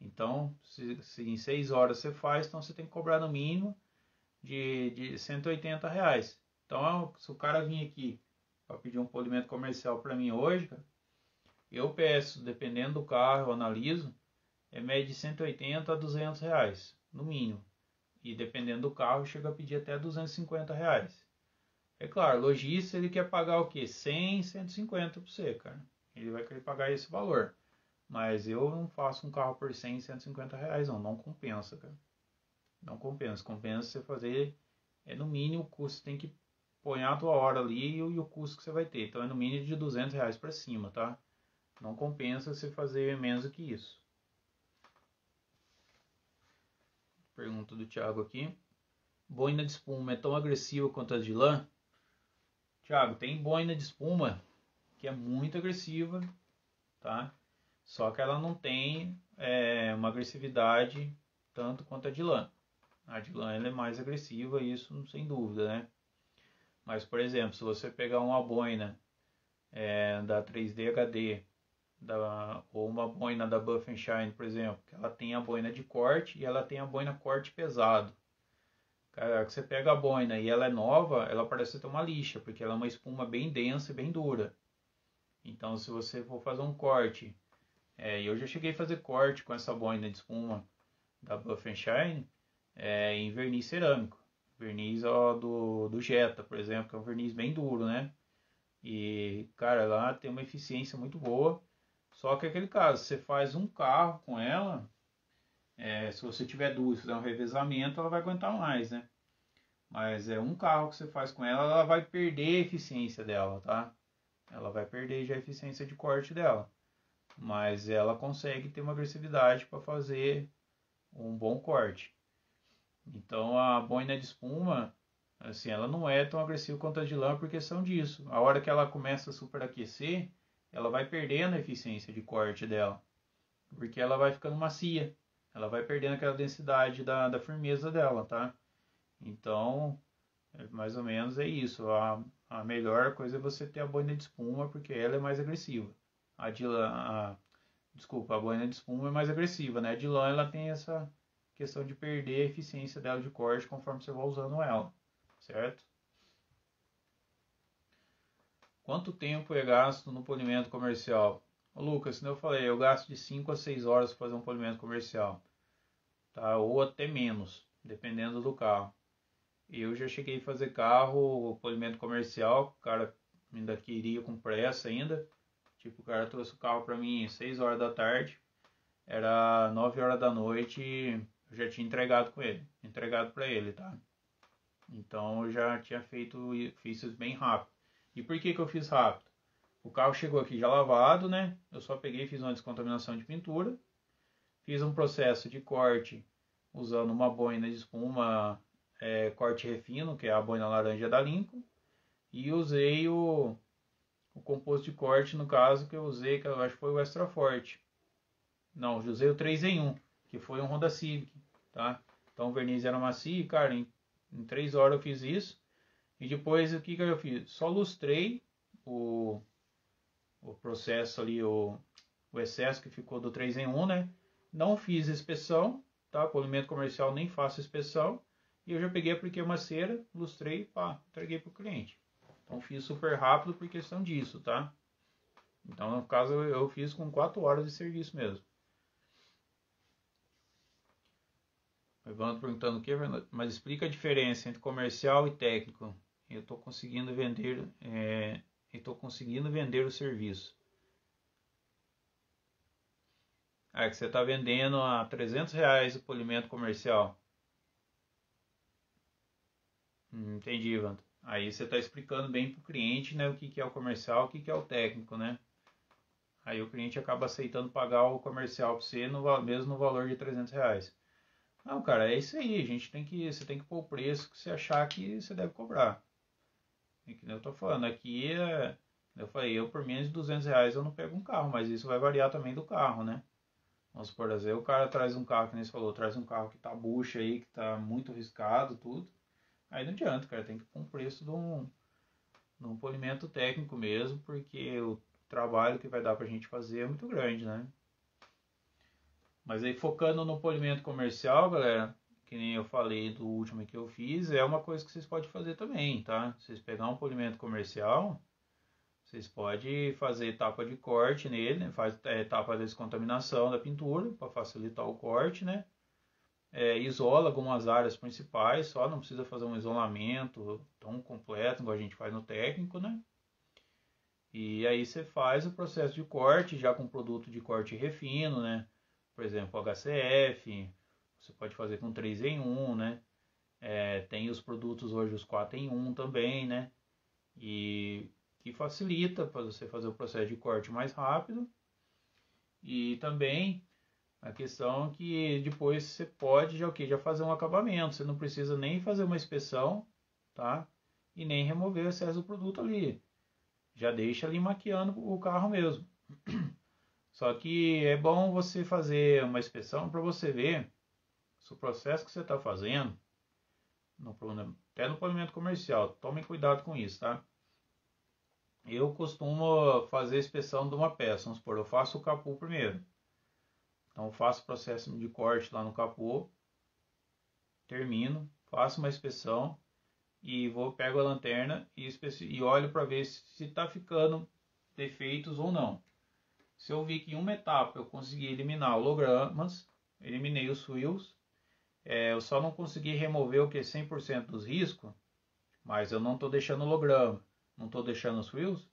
Então, se em 6 horas você faz, então você tem que cobrar no mínimo de R$ 180. Então, se o cara vir aqui para pedir um polimento comercial para mim hoje, cara, eu peço, dependendo do carro, eu analiso, média de 180 a R$ 200, no mínimo. E dependendo do carro, chega a pedir até R$ 250. É claro, o lojista ele quer pagar o quê? 100, 150 para você, cara. Ele vai querer pagar esse valor. Mas eu não faço um carro por 100, R$ 150, não compensa, cara. Não compensa. Compensa você fazer, no mínimo o custo tem que põe a tua hora ali e o custo que você vai ter. Então é no mínimo de R$ 200 para cima, tá? Não compensa você fazer menos do que isso. Pergunta do Thiago aqui. Boina de espuma é tão agressiva quanto a de lã? Thiago, tem boina de espuma que é muito agressiva, tá? Só que ela não tem uma agressividade tanto quanto a de lã. A de lã ela é mais agressiva, isso sem dúvida, né? Mas, por exemplo, se você pegar uma boina da 3D HD ou uma boina da Buff Shine, por exemplo, que ela tem a boina de corte e ela tem a boina corte pesado. Cara, que você pega a boina e ela é nova, ela parece ter uma lixa, porque ela é uma espuma bem densa e bem dura. Então, se você for fazer um corte, eu já cheguei a fazer corte com essa boina de espuma da Buff Shine em verniz cerâmico. Verniz do Jetta, por exemplo, que é um verniz bem duro, né? E, cara, ela tem uma eficiência muito boa. Só que é aquele caso, você faz um carro com ela, se você tiver duas, fizer um revezamento, ela vai aguentar mais, né? Mas um carro que você faz com ela, ela vai perder a eficiência dela, tá? Ela vai perder já a eficiência de corte dela. Mas ela consegue ter uma agressividade para fazer um bom corte. Então a boina de espuma, assim, ela não é tão agressiva quanto a de lã por questão disso. A hora que ela começa a superaquecer, ela vai perdendo a eficiência de corte dela, porque ela vai ficando macia, ela vai perdendo aquela densidade da firmeza dela, tá? Então, mais ou menos é isso. A melhor coisa é você ter a boina de espuma, porque ela é mais agressiva. Desculpa, a boina de espuma é mais agressiva, né? A de lã ela tem essa questão de perder a eficiência dela de corte conforme você vai usando ela, certo? Quanto tempo é gasto no polimento comercial? Ô, Lucas, como eu falei, eu gasto de 5 a 6 horas para fazer um polimento comercial, tá? Ou até menos, dependendo do carro. Eu já cheguei a fazer carro, polimento comercial, o cara ainda queria com pressa ainda. Tipo, o cara trouxe o carro para mim às 6 horas da tarde, era 9 horas da noite, eu já tinha entregado para ele, tá? Então eu já tinha fiz isso bem rápido. E por que eu fiz rápido? O carro chegou aqui já lavado, né? Eu só peguei e fiz uma descontaminação de pintura, fiz um processo de corte usando uma boina de espuma corte refino, que é a boina laranja da Lincoln, e usei o composto de corte, no caso que eu usei, que eu acho que foi o Extra Forte. Não, eu usei o 3 em 1, que foi um Honda Civic, tá? Então o verniz era macio, cara, em 3 horas eu fiz isso. E depois o que eu fiz? Só lustrei o processo ali, o excesso que ficou do 3 em 1, né? Não fiz inspeção, tá? Polimento comercial nem faço inspeção. E eu já peguei, apliquei uma cera, lustrei, pá, entreguei pro cliente. Então fiz super rápido por questão disso, tá? Então no caso eu fiz com 4 horas de serviço mesmo. O Evandro perguntando o que, mas explica a diferença entre comercial e técnico. Eu estou conseguindo vender o serviço. Que você está vendendo a R$ 300 o polimento comercial. Entendi, Evandro. Aí você está explicando bem para o cliente, né, o que é o comercial, o que é o técnico, né? Aí o cliente acaba aceitando pagar o comercial para você mesmo no valor de R$ 300. Não, cara, é isso aí. Você tem que pôr o preço que você achar que você deve cobrar. É que nem eu tô falando, aqui eu falei, eu por menos de R$ 200 eu não pego um carro, mas isso vai variar também do carro, né? Vamos supor, às vezes o cara traz um carro, que nem você falou, traz um carro que tá bucha aí, que tá muito riscado, tudo. Aí não adianta, cara, tem que pôr um preço de um polimento técnico mesmo, porque o trabalho que vai dar pra gente fazer é muito grande, né? Mas aí focando no polimento comercial, galera, que nem eu falei do último que eu fiz, é uma coisa que vocês podem fazer também, tá? Vocês pegar um polimento comercial, vocês podem fazer etapa de corte nele, né? Faz etapa de descontaminação da pintura para facilitar o corte, né? Isola algumas áreas principais, só não precisa fazer um isolamento tão completo igual a gente faz no técnico, né? E aí você faz o processo de corte já com produto de corte refino, né? Por exemplo, HCF, você pode fazer com 3 em 1, né? Tem os produtos hoje, os 4 em 1 também, né? E que facilita para você fazer o processo de corte mais rápido. E também a questão que depois você pode já fazer um acabamento. Você não precisa nem fazer uma inspeção, tá? E nem remover o excesso do produto ali. Já deixa ali maquiando o carro mesmo. Só que é bom você fazer uma inspeção para você ver se o processo que você está fazendo, até no polimento comercial, tomem cuidado com isso, tá? Eu costumo fazer a inspeção de uma peça, vamos supor, eu faço o capô primeiro. Então eu faço o processo de corte lá no capô, termino, faço uma inspeção e pego a lanterna e olho para ver se está ficando defeitos ou não. Se eu vi que em uma etapa eu consegui eliminar hologramas, eliminei os fios, eu só não consegui remover o que 100% dos riscos, mas eu não estou deixando holograma, não estou deixando os fios,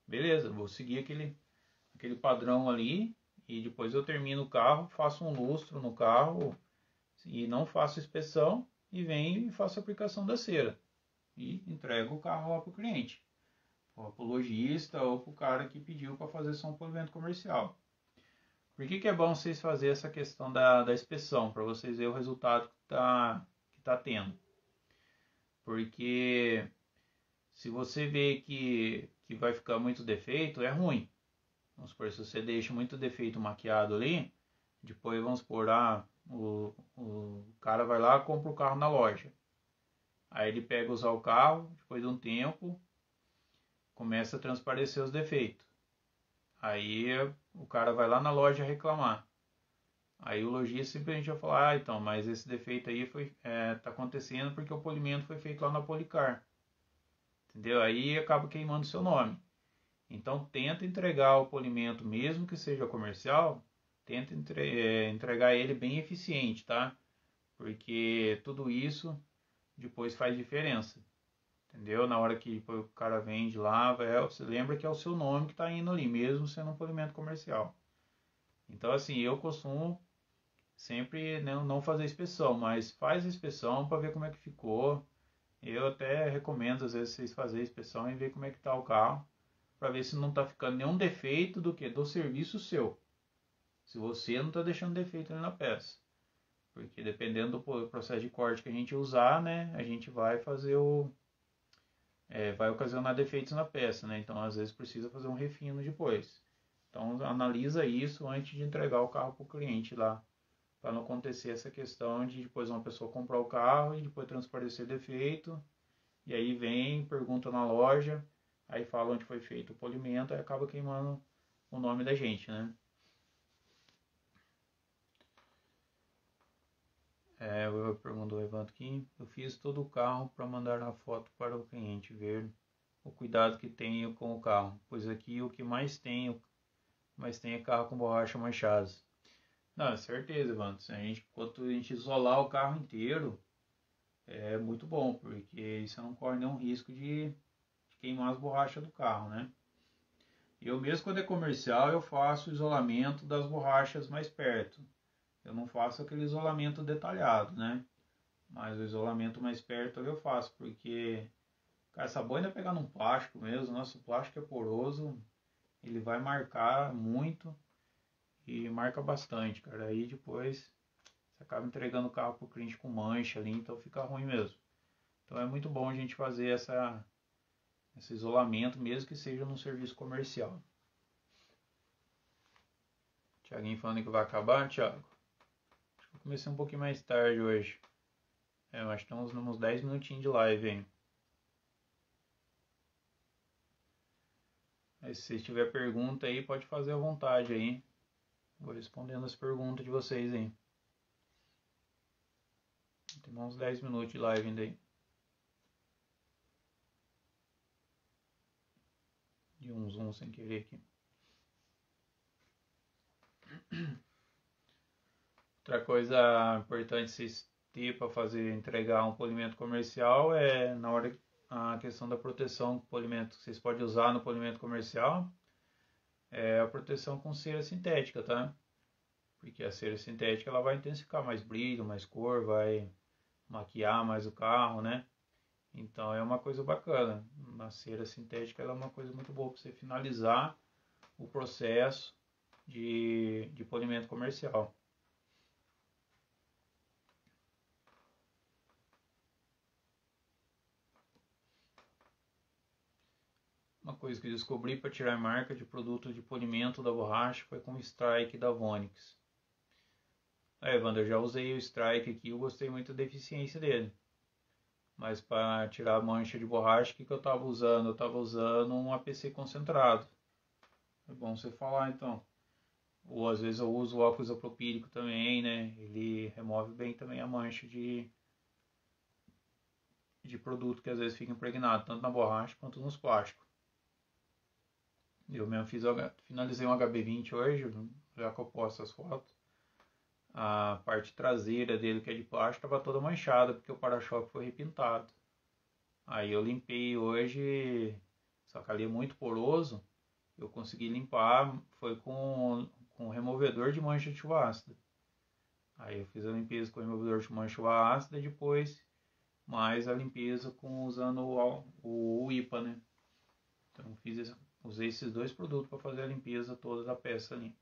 beleza, vou seguir aquele padrão ali e depois eu termino o carro, faço um lustro no carro e não faço inspeção e venho e faço a aplicação da cera e entrego o carro lá para o cliente, ou para o lojista ou para o cara que pediu para fazer só um polimento comercial. Por que é bom vocês fazerem essa questão da inspeção, para vocês verem o resultado que tá tendo? Porque se você vê que vai ficar muito defeito, é ruim. Vamos supor, se você deixa muito defeito maquiado ali, depois vamos supor, o cara vai lá e compra o carro na loja. Aí ele pega usar o carro, depois de um tempo, começa a transparecer os defeitos. Aí o cara vai lá na loja reclamar. Aí o lojista simplesmente vai falar, então, mas esse defeito aí tá acontecendo porque o polimento foi feito lá na Policar. Entendeu? Aí acaba queimando o seu nome. Então tenta entregar o polimento, mesmo que seja comercial, tenta entregar ele bem eficiente, tá? Porque tudo isso depois faz diferença. Entendeu? Na hora que o cara vende lá, você lembra que é o seu nome que está indo ali, mesmo sendo um polimento comercial. Então assim, eu costumo sempre não fazer inspeção, mas faz a inspeção para ver como é que ficou. Eu até recomendo às vezes vocês fazerem a inspeção e ver como é que está o carro, para ver se não está ficando nenhum defeito do serviço seu. Se você não está deixando defeito ali na peça. Porque dependendo do processo de corte que a gente usar, né, a gente vai fazer vai ocasionar defeitos na peça, né? Então às vezes precisa fazer um refino depois. Então analisa isso antes de entregar o carro para o cliente lá, para não acontecer essa questão de depois uma pessoa comprar o carro e depois transparecer defeito, e aí vem, pergunta na loja, aí fala onde foi feito o polimento, aí acaba queimando o nome da gente, né? Eu pergunto ao Evandro aqui, eu fiz todo o carro para mandar a foto para o cliente ver o cuidado que tenho com o carro, pois aqui o que mais tenho é carro com borracha manchada. Não, é certeza, Evandro. Enquanto a gente isolar o carro inteiro, é muito bom, porque você não corre nenhum risco de queimar as borrachas do carro, né? Eu mesmo, quando é comercial, eu faço o isolamento das borrachas mais perto. Eu não faço aquele isolamento detalhado, né? Mas o isolamento mais perto eu faço, porque, cara, essa boina pegar num plástico mesmo, nosso plástico é poroso, ele vai marcar muito e marca bastante, cara. Aí depois você acaba entregando o carro pro cliente com mancha ali, então fica ruim mesmo. Então é muito bom a gente fazer esse isolamento, mesmo que seja num serviço comercial. Tiaguinho falando que vai acabar, Thiago. Acho que eu comecei um pouquinho mais tarde hoje. Eu acho que estamos uns 10 minutinhos de live, hein? Mas se vocês tiver pergunta aí, pode fazer à vontade aí. Vou respondendo as perguntas de vocês aí. Tem uns 10 minutos de live ainda aí. De um zoom sem querer aqui. Outra coisa importante vocês ter para entregar um polimento comercial é na hora a questão da proteção do polimento que vocês podem usar no polimento comercial é a proteção com cera sintética, tá? Porque a cera sintética ela vai intensificar mais brilho, mais cor, vai maquiar mais o carro, né? Então é uma coisa bacana. A cera sintética ela é uma coisa muito boa para você finalizar o processo de polimento comercial. Uma coisa que eu descobri para tirar marca de produto de polimento da borracha foi com o Strike da Vonix. Wander, eu já usei o Strike aqui, eu gostei muito da eficiência dele. Mas para tirar a mancha de borracha, o que eu estava usando? Eu estava usando um APC concentrado. É bom você falar então. Ou às vezes eu uso o óxido isopropílico também, né? Ele remove bem também a mancha de produto que às vezes fica impregnado, tanto na borracha quanto nos plásticos. Eu mesmo finalizei um HB20 hoje, já que eu posto as fotos. A parte traseira dele, que é de plástico, estava toda manchada, porque o para-choque foi repintado. Aí eu limpei hoje, só que ali é muito poroso, eu consegui limpar, foi com removedor de mancha de chuva ácida. Aí eu fiz a limpeza com o removedor de mancha de chuva ácida e depois mais a limpeza usando o IPA, né? Então usei esses dois produtos para fazer a limpeza toda da peça ali.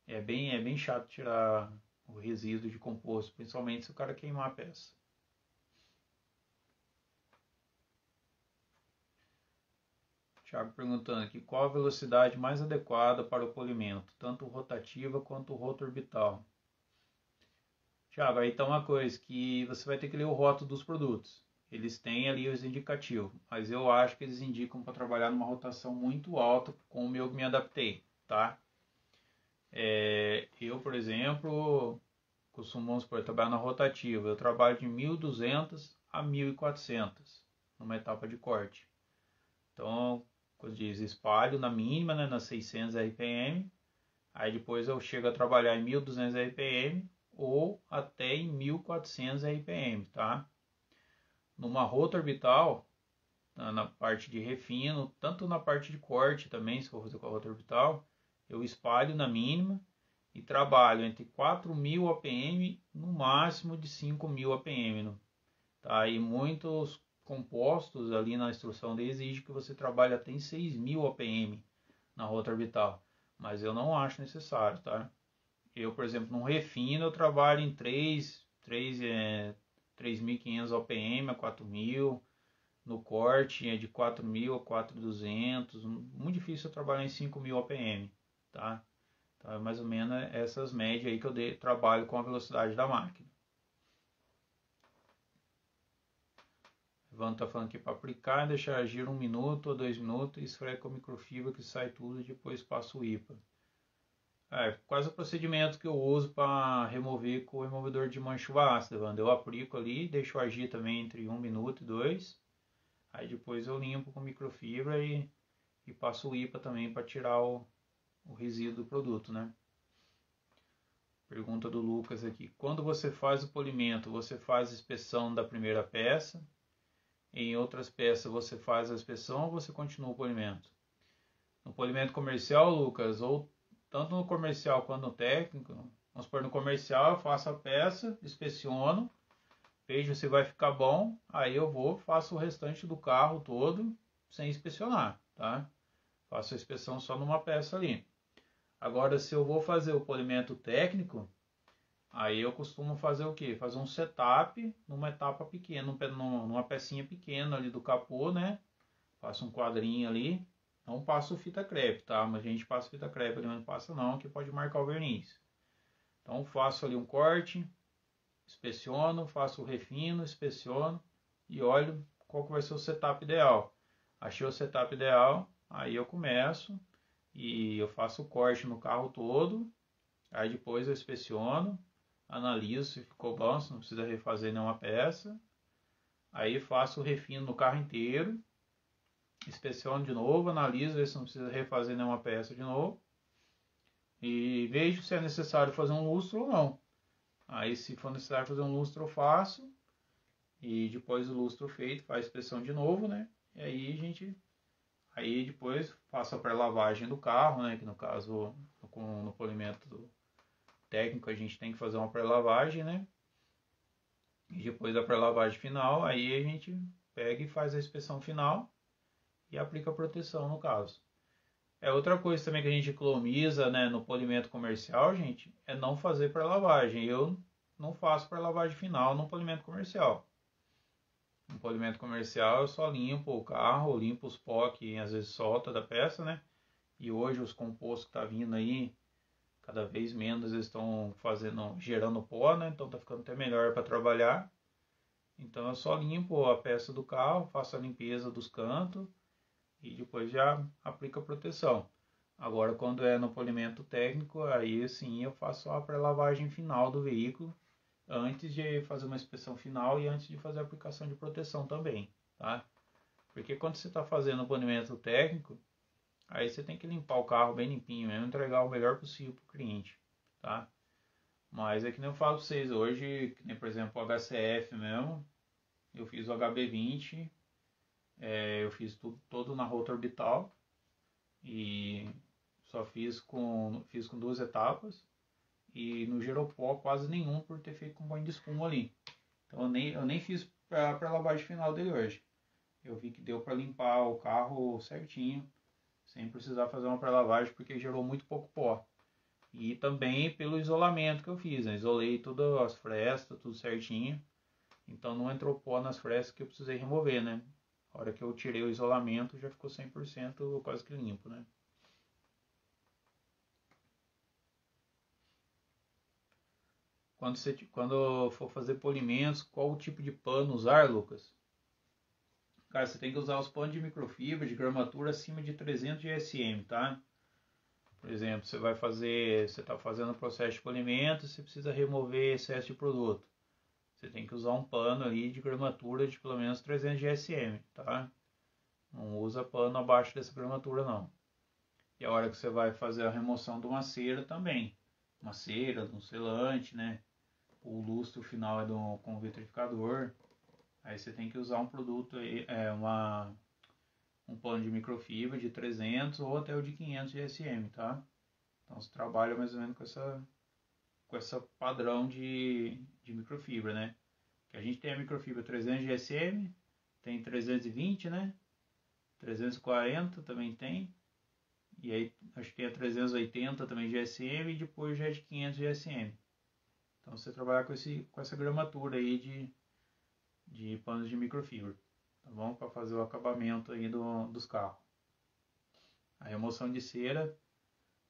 É bem chato tirar o resíduo de composto, principalmente se o cara queimar a peça. Thiago perguntando aqui, qual a velocidade mais adequada para o polimento, tanto rotativa quanto rotorbital? Thiago, aí tá uma coisa que você vai ter que ler o rótulo dos produtos. Eles têm ali os indicativos, mas eu acho que eles indicam para trabalhar numa rotação muito alta, como eu me adaptei, tá? Eu, por exemplo, costumo trabalhar na rotativa. Eu trabalho de 1.200 a 1.400 numa etapa de corte. Então, como diz, espalho na mínima, né, nas 600 RPM. Aí depois eu chego a trabalhar em 1.200 RPM ou até em 1.400 RPM, tá? Numa rota orbital, na parte de refino, tanto na parte de corte também, se for fazer com a rota orbital, eu espalho na mínima e trabalho entre 4.000 APM no máximo de 5.000 APM. Tá? E muitos compostos ali na instrução exigem que você trabalhe até em 6.000 APM na rota orbital, mas eu não acho necessário, tá? Eu, por exemplo, no refino eu trabalho em 3.500 APM a 4.000, no corte é de 4.000 a 4.200, muito difícil eu trabalhar em 5.000 APM, tá? Então é mais ou menos essas médias aí que eu trabalho com a velocidade da máquina. Ivan está falando aqui para aplicar, deixar agir 1 minuto ou 2 minutos, esfrega com microfibra que sai tudo e depois passa o IPA. Quase o procedimento que eu uso para remover com o removedor de mancha ácida, Ivan. Eu aplico ali, deixo agir também entre 1 minuto e 2. Aí depois eu limpo com microfibra e passo o IPA também para tirar o resíduo do produto, né? Pergunta do Lucas aqui. Quando você faz o polimento, você faz a inspeção da primeira peça? Em outras peças você faz a inspeção ou você continua o polimento? No polimento comercial, Lucas, ou tanto no comercial quanto no técnico, vamos supor, no comercial eu faço a peça, inspeciono, vejo se vai ficar bom, aí eu faço o restante do carro todo sem inspecionar, tá? Faço a inspeção só numa peça ali. Agora, se eu vou fazer o polimento técnico, aí eu costumo fazer o quê? Fazer um setup numa etapa pequena, numa pecinha pequena ali do capô, né? Faço um quadrinho ali. Não passo fita crepe, tá? Mas a gente passa fita crepe ali, não passa não, que pode marcar o verniz. Então faço ali um corte, inspeciono, faço o refino, inspeciono e olho qual que vai ser o setup ideal. Achei o setup ideal, aí eu começo e eu faço o corte no carro todo, aí depois eu inspeciono, analiso se ficou bom, se não precisa refazer nenhuma peça, aí faço o refino no carro inteiro, inspeciono de novo, analiso, ver se não precisa refazer nenhuma peça de novo e vejo se é necessário fazer um lustro ou não. Aí se for necessário fazer um lustro eu faço e depois do lustro feito faz a inspeção de novo, né? E aí depois faço a pré-lavagem do carro, né? Que no caso no polimento técnico a gente tem que fazer uma pré-lavagem, né? E depois da pré-lavagem final, aí a gente pega e faz a inspeção final e aplica a proteção no caso. Outra coisa também que a gente economiza, né, no polimento comercial, gente, é não fazer pré-lavagem. Eu não faço pré-lavagem final no polimento comercial. No polimento comercial eu só limpo o carro, limpo os pó que às vezes solta da peça, né? E hoje os compostos que tá vindo aí, cada vez menos eles estão gerando pó, né? Então tá ficando até melhor para trabalhar. Então eu só limpo a peça do carro, faço a limpeza dos cantos e depois já aplico a proteção. Agora quando é no polimento técnico, aí sim eu faço a pré-lavagem final do veículo antes de fazer uma inspeção final e antes de fazer a aplicação de proteção também, tá? Porque quando você está fazendo o polimento técnico, aí você tem que limpar o carro bem limpinho mesmo, entregar o melhor possível para o cliente, tá? Mas é que nem eu falo para vocês hoje, que nem por exemplo o HCF mesmo, eu fiz o HB20, eu fiz tudo todo na rota orbital e só fiz com duas etapas e não gerou pó quase nenhum por ter feito com banho de espuma ali. Então eu nem fiz para lavagem final dele hoje. Eu vi que deu para limpar o carro certinho, sem precisar fazer uma pré-lavagem, porque gerou muito pouco pó. E também pelo isolamento que eu fiz, né? Isolei todas as frestas, tudo certinho. Então não entrou pó nas frestas que eu precisei remover, né? A hora que eu tirei o isolamento já ficou 100% quase que limpo, né? Quando for fazer polimentos, qual o tipo de pano usar, Lucas? Cara, você tem que usar os panos de microfibra de gramatura acima de 300 GSM, tá? Por exemplo, você está fazendo o processo de polimento, você precisa remover excesso de produto. Você tem que usar um pano ali de gramatura de pelo menos 300 GSM, tá? Não usa pano abaixo dessa gramatura não. E a hora que você vai fazer a remoção de uma cera também, uma cera, de um selante, né? O lustro final é com o vitrificador. Aí você tem que usar um produto, um pano de microfibra de 300 ou até o de 500 GSM, tá? Então você trabalha mais ou menos com essa padrão de microfibra, né? Que a gente tem a microfibra 300 GSM, tem 320, né? 340 também tem. E aí acho que tem a 380 também GSM e depois já é de 500 GSM. Então você trabalha com essa gramatura aí de panos de microfibra, tá bom? Para fazer o acabamento aí dos carros. A remoção de cera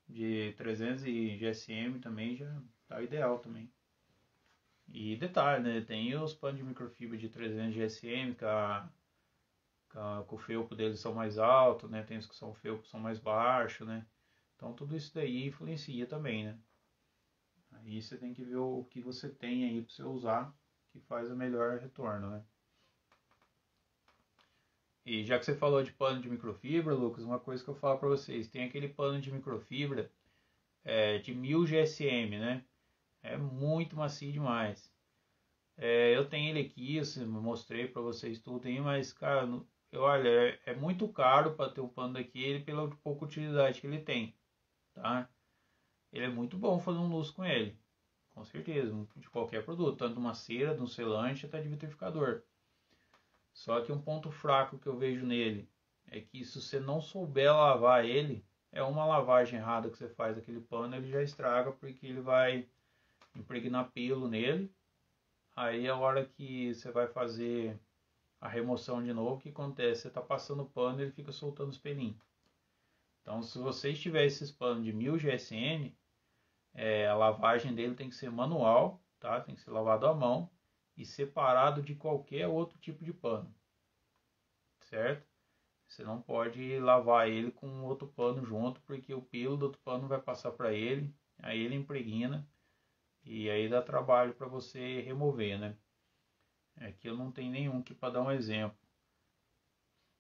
de 300 GSM também já tá ideal também. E detalhe, né? Tem os panos de microfibra de 300 GSM, com o felpo deles são mais altos, né? Tem os que são felpo são mais baixos, né? Então tudo isso daí influencia também, né? Aí você tem que ver o que você tem aí para você usar, que faz o melhor retorno, né? E já que você falou de pano de microfibra, Lucas, uma coisa que eu falo para vocês, tem aquele pano de microfibra de 1000 GSM, né? É muito macio demais. Eu tenho ele aqui, assim, mostrei para vocês tudo aí, mas, cara, olha, é muito caro para ter um pano daquele pela pouca utilidade que ele tem, tá? Ele é muito bom fazer um luz com ele, com certeza, de qualquer produto, tanto de uma cera, de um selante, até de vitrificador. Só que um ponto fraco que eu vejo nele é que se você não souber lavar ele, é uma lavagem errada que você faz daquele pano, ele já estraga porque ele vai impregnar pelo nele. Aí a hora que você vai fazer a remoção de novo, o que acontece? Você está passando o pano e ele fica soltando os pelinhos. Então se você tiver esses panos de 1000 GSM, a lavagem dele tem que ser manual, tá? Tem que ser lavado à mão e separado de qualquer outro tipo de pano, certo? Você não pode lavar ele com outro pano junto, porque o pelo do outro pano vai passar para ele, aí ele impregna e aí dá trabalho para você remover, né? Aqui eu não tenho nenhum aqui para dar um exemplo,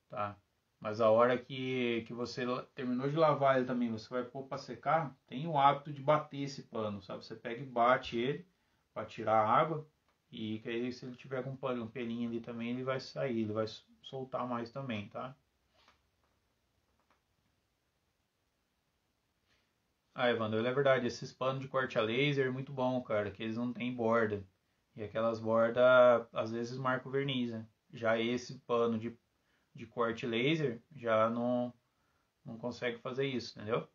tá? Mas a hora que você terminou de lavar ele também, você vai pôr para secar, tem o hábito de bater esse pano, sabe? Você pega e bate ele para tirar a água e que aí se ele tiver com um pelinho ali também, ele vai sair, ele vai soltar mais também, tá? Ah, Evandro, é verdade, esses panos de corte a laser é muito bom, cara, que eles não têm borda. E aquelas bordas às vezes marca o verniz, né? Já esse pano de corte laser já não consegue fazer isso, entendeu?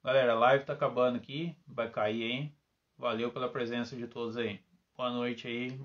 Galera, a live tá acabando aqui, vai cair, hein? Valeu pela presença de todos aí. Boa noite aí.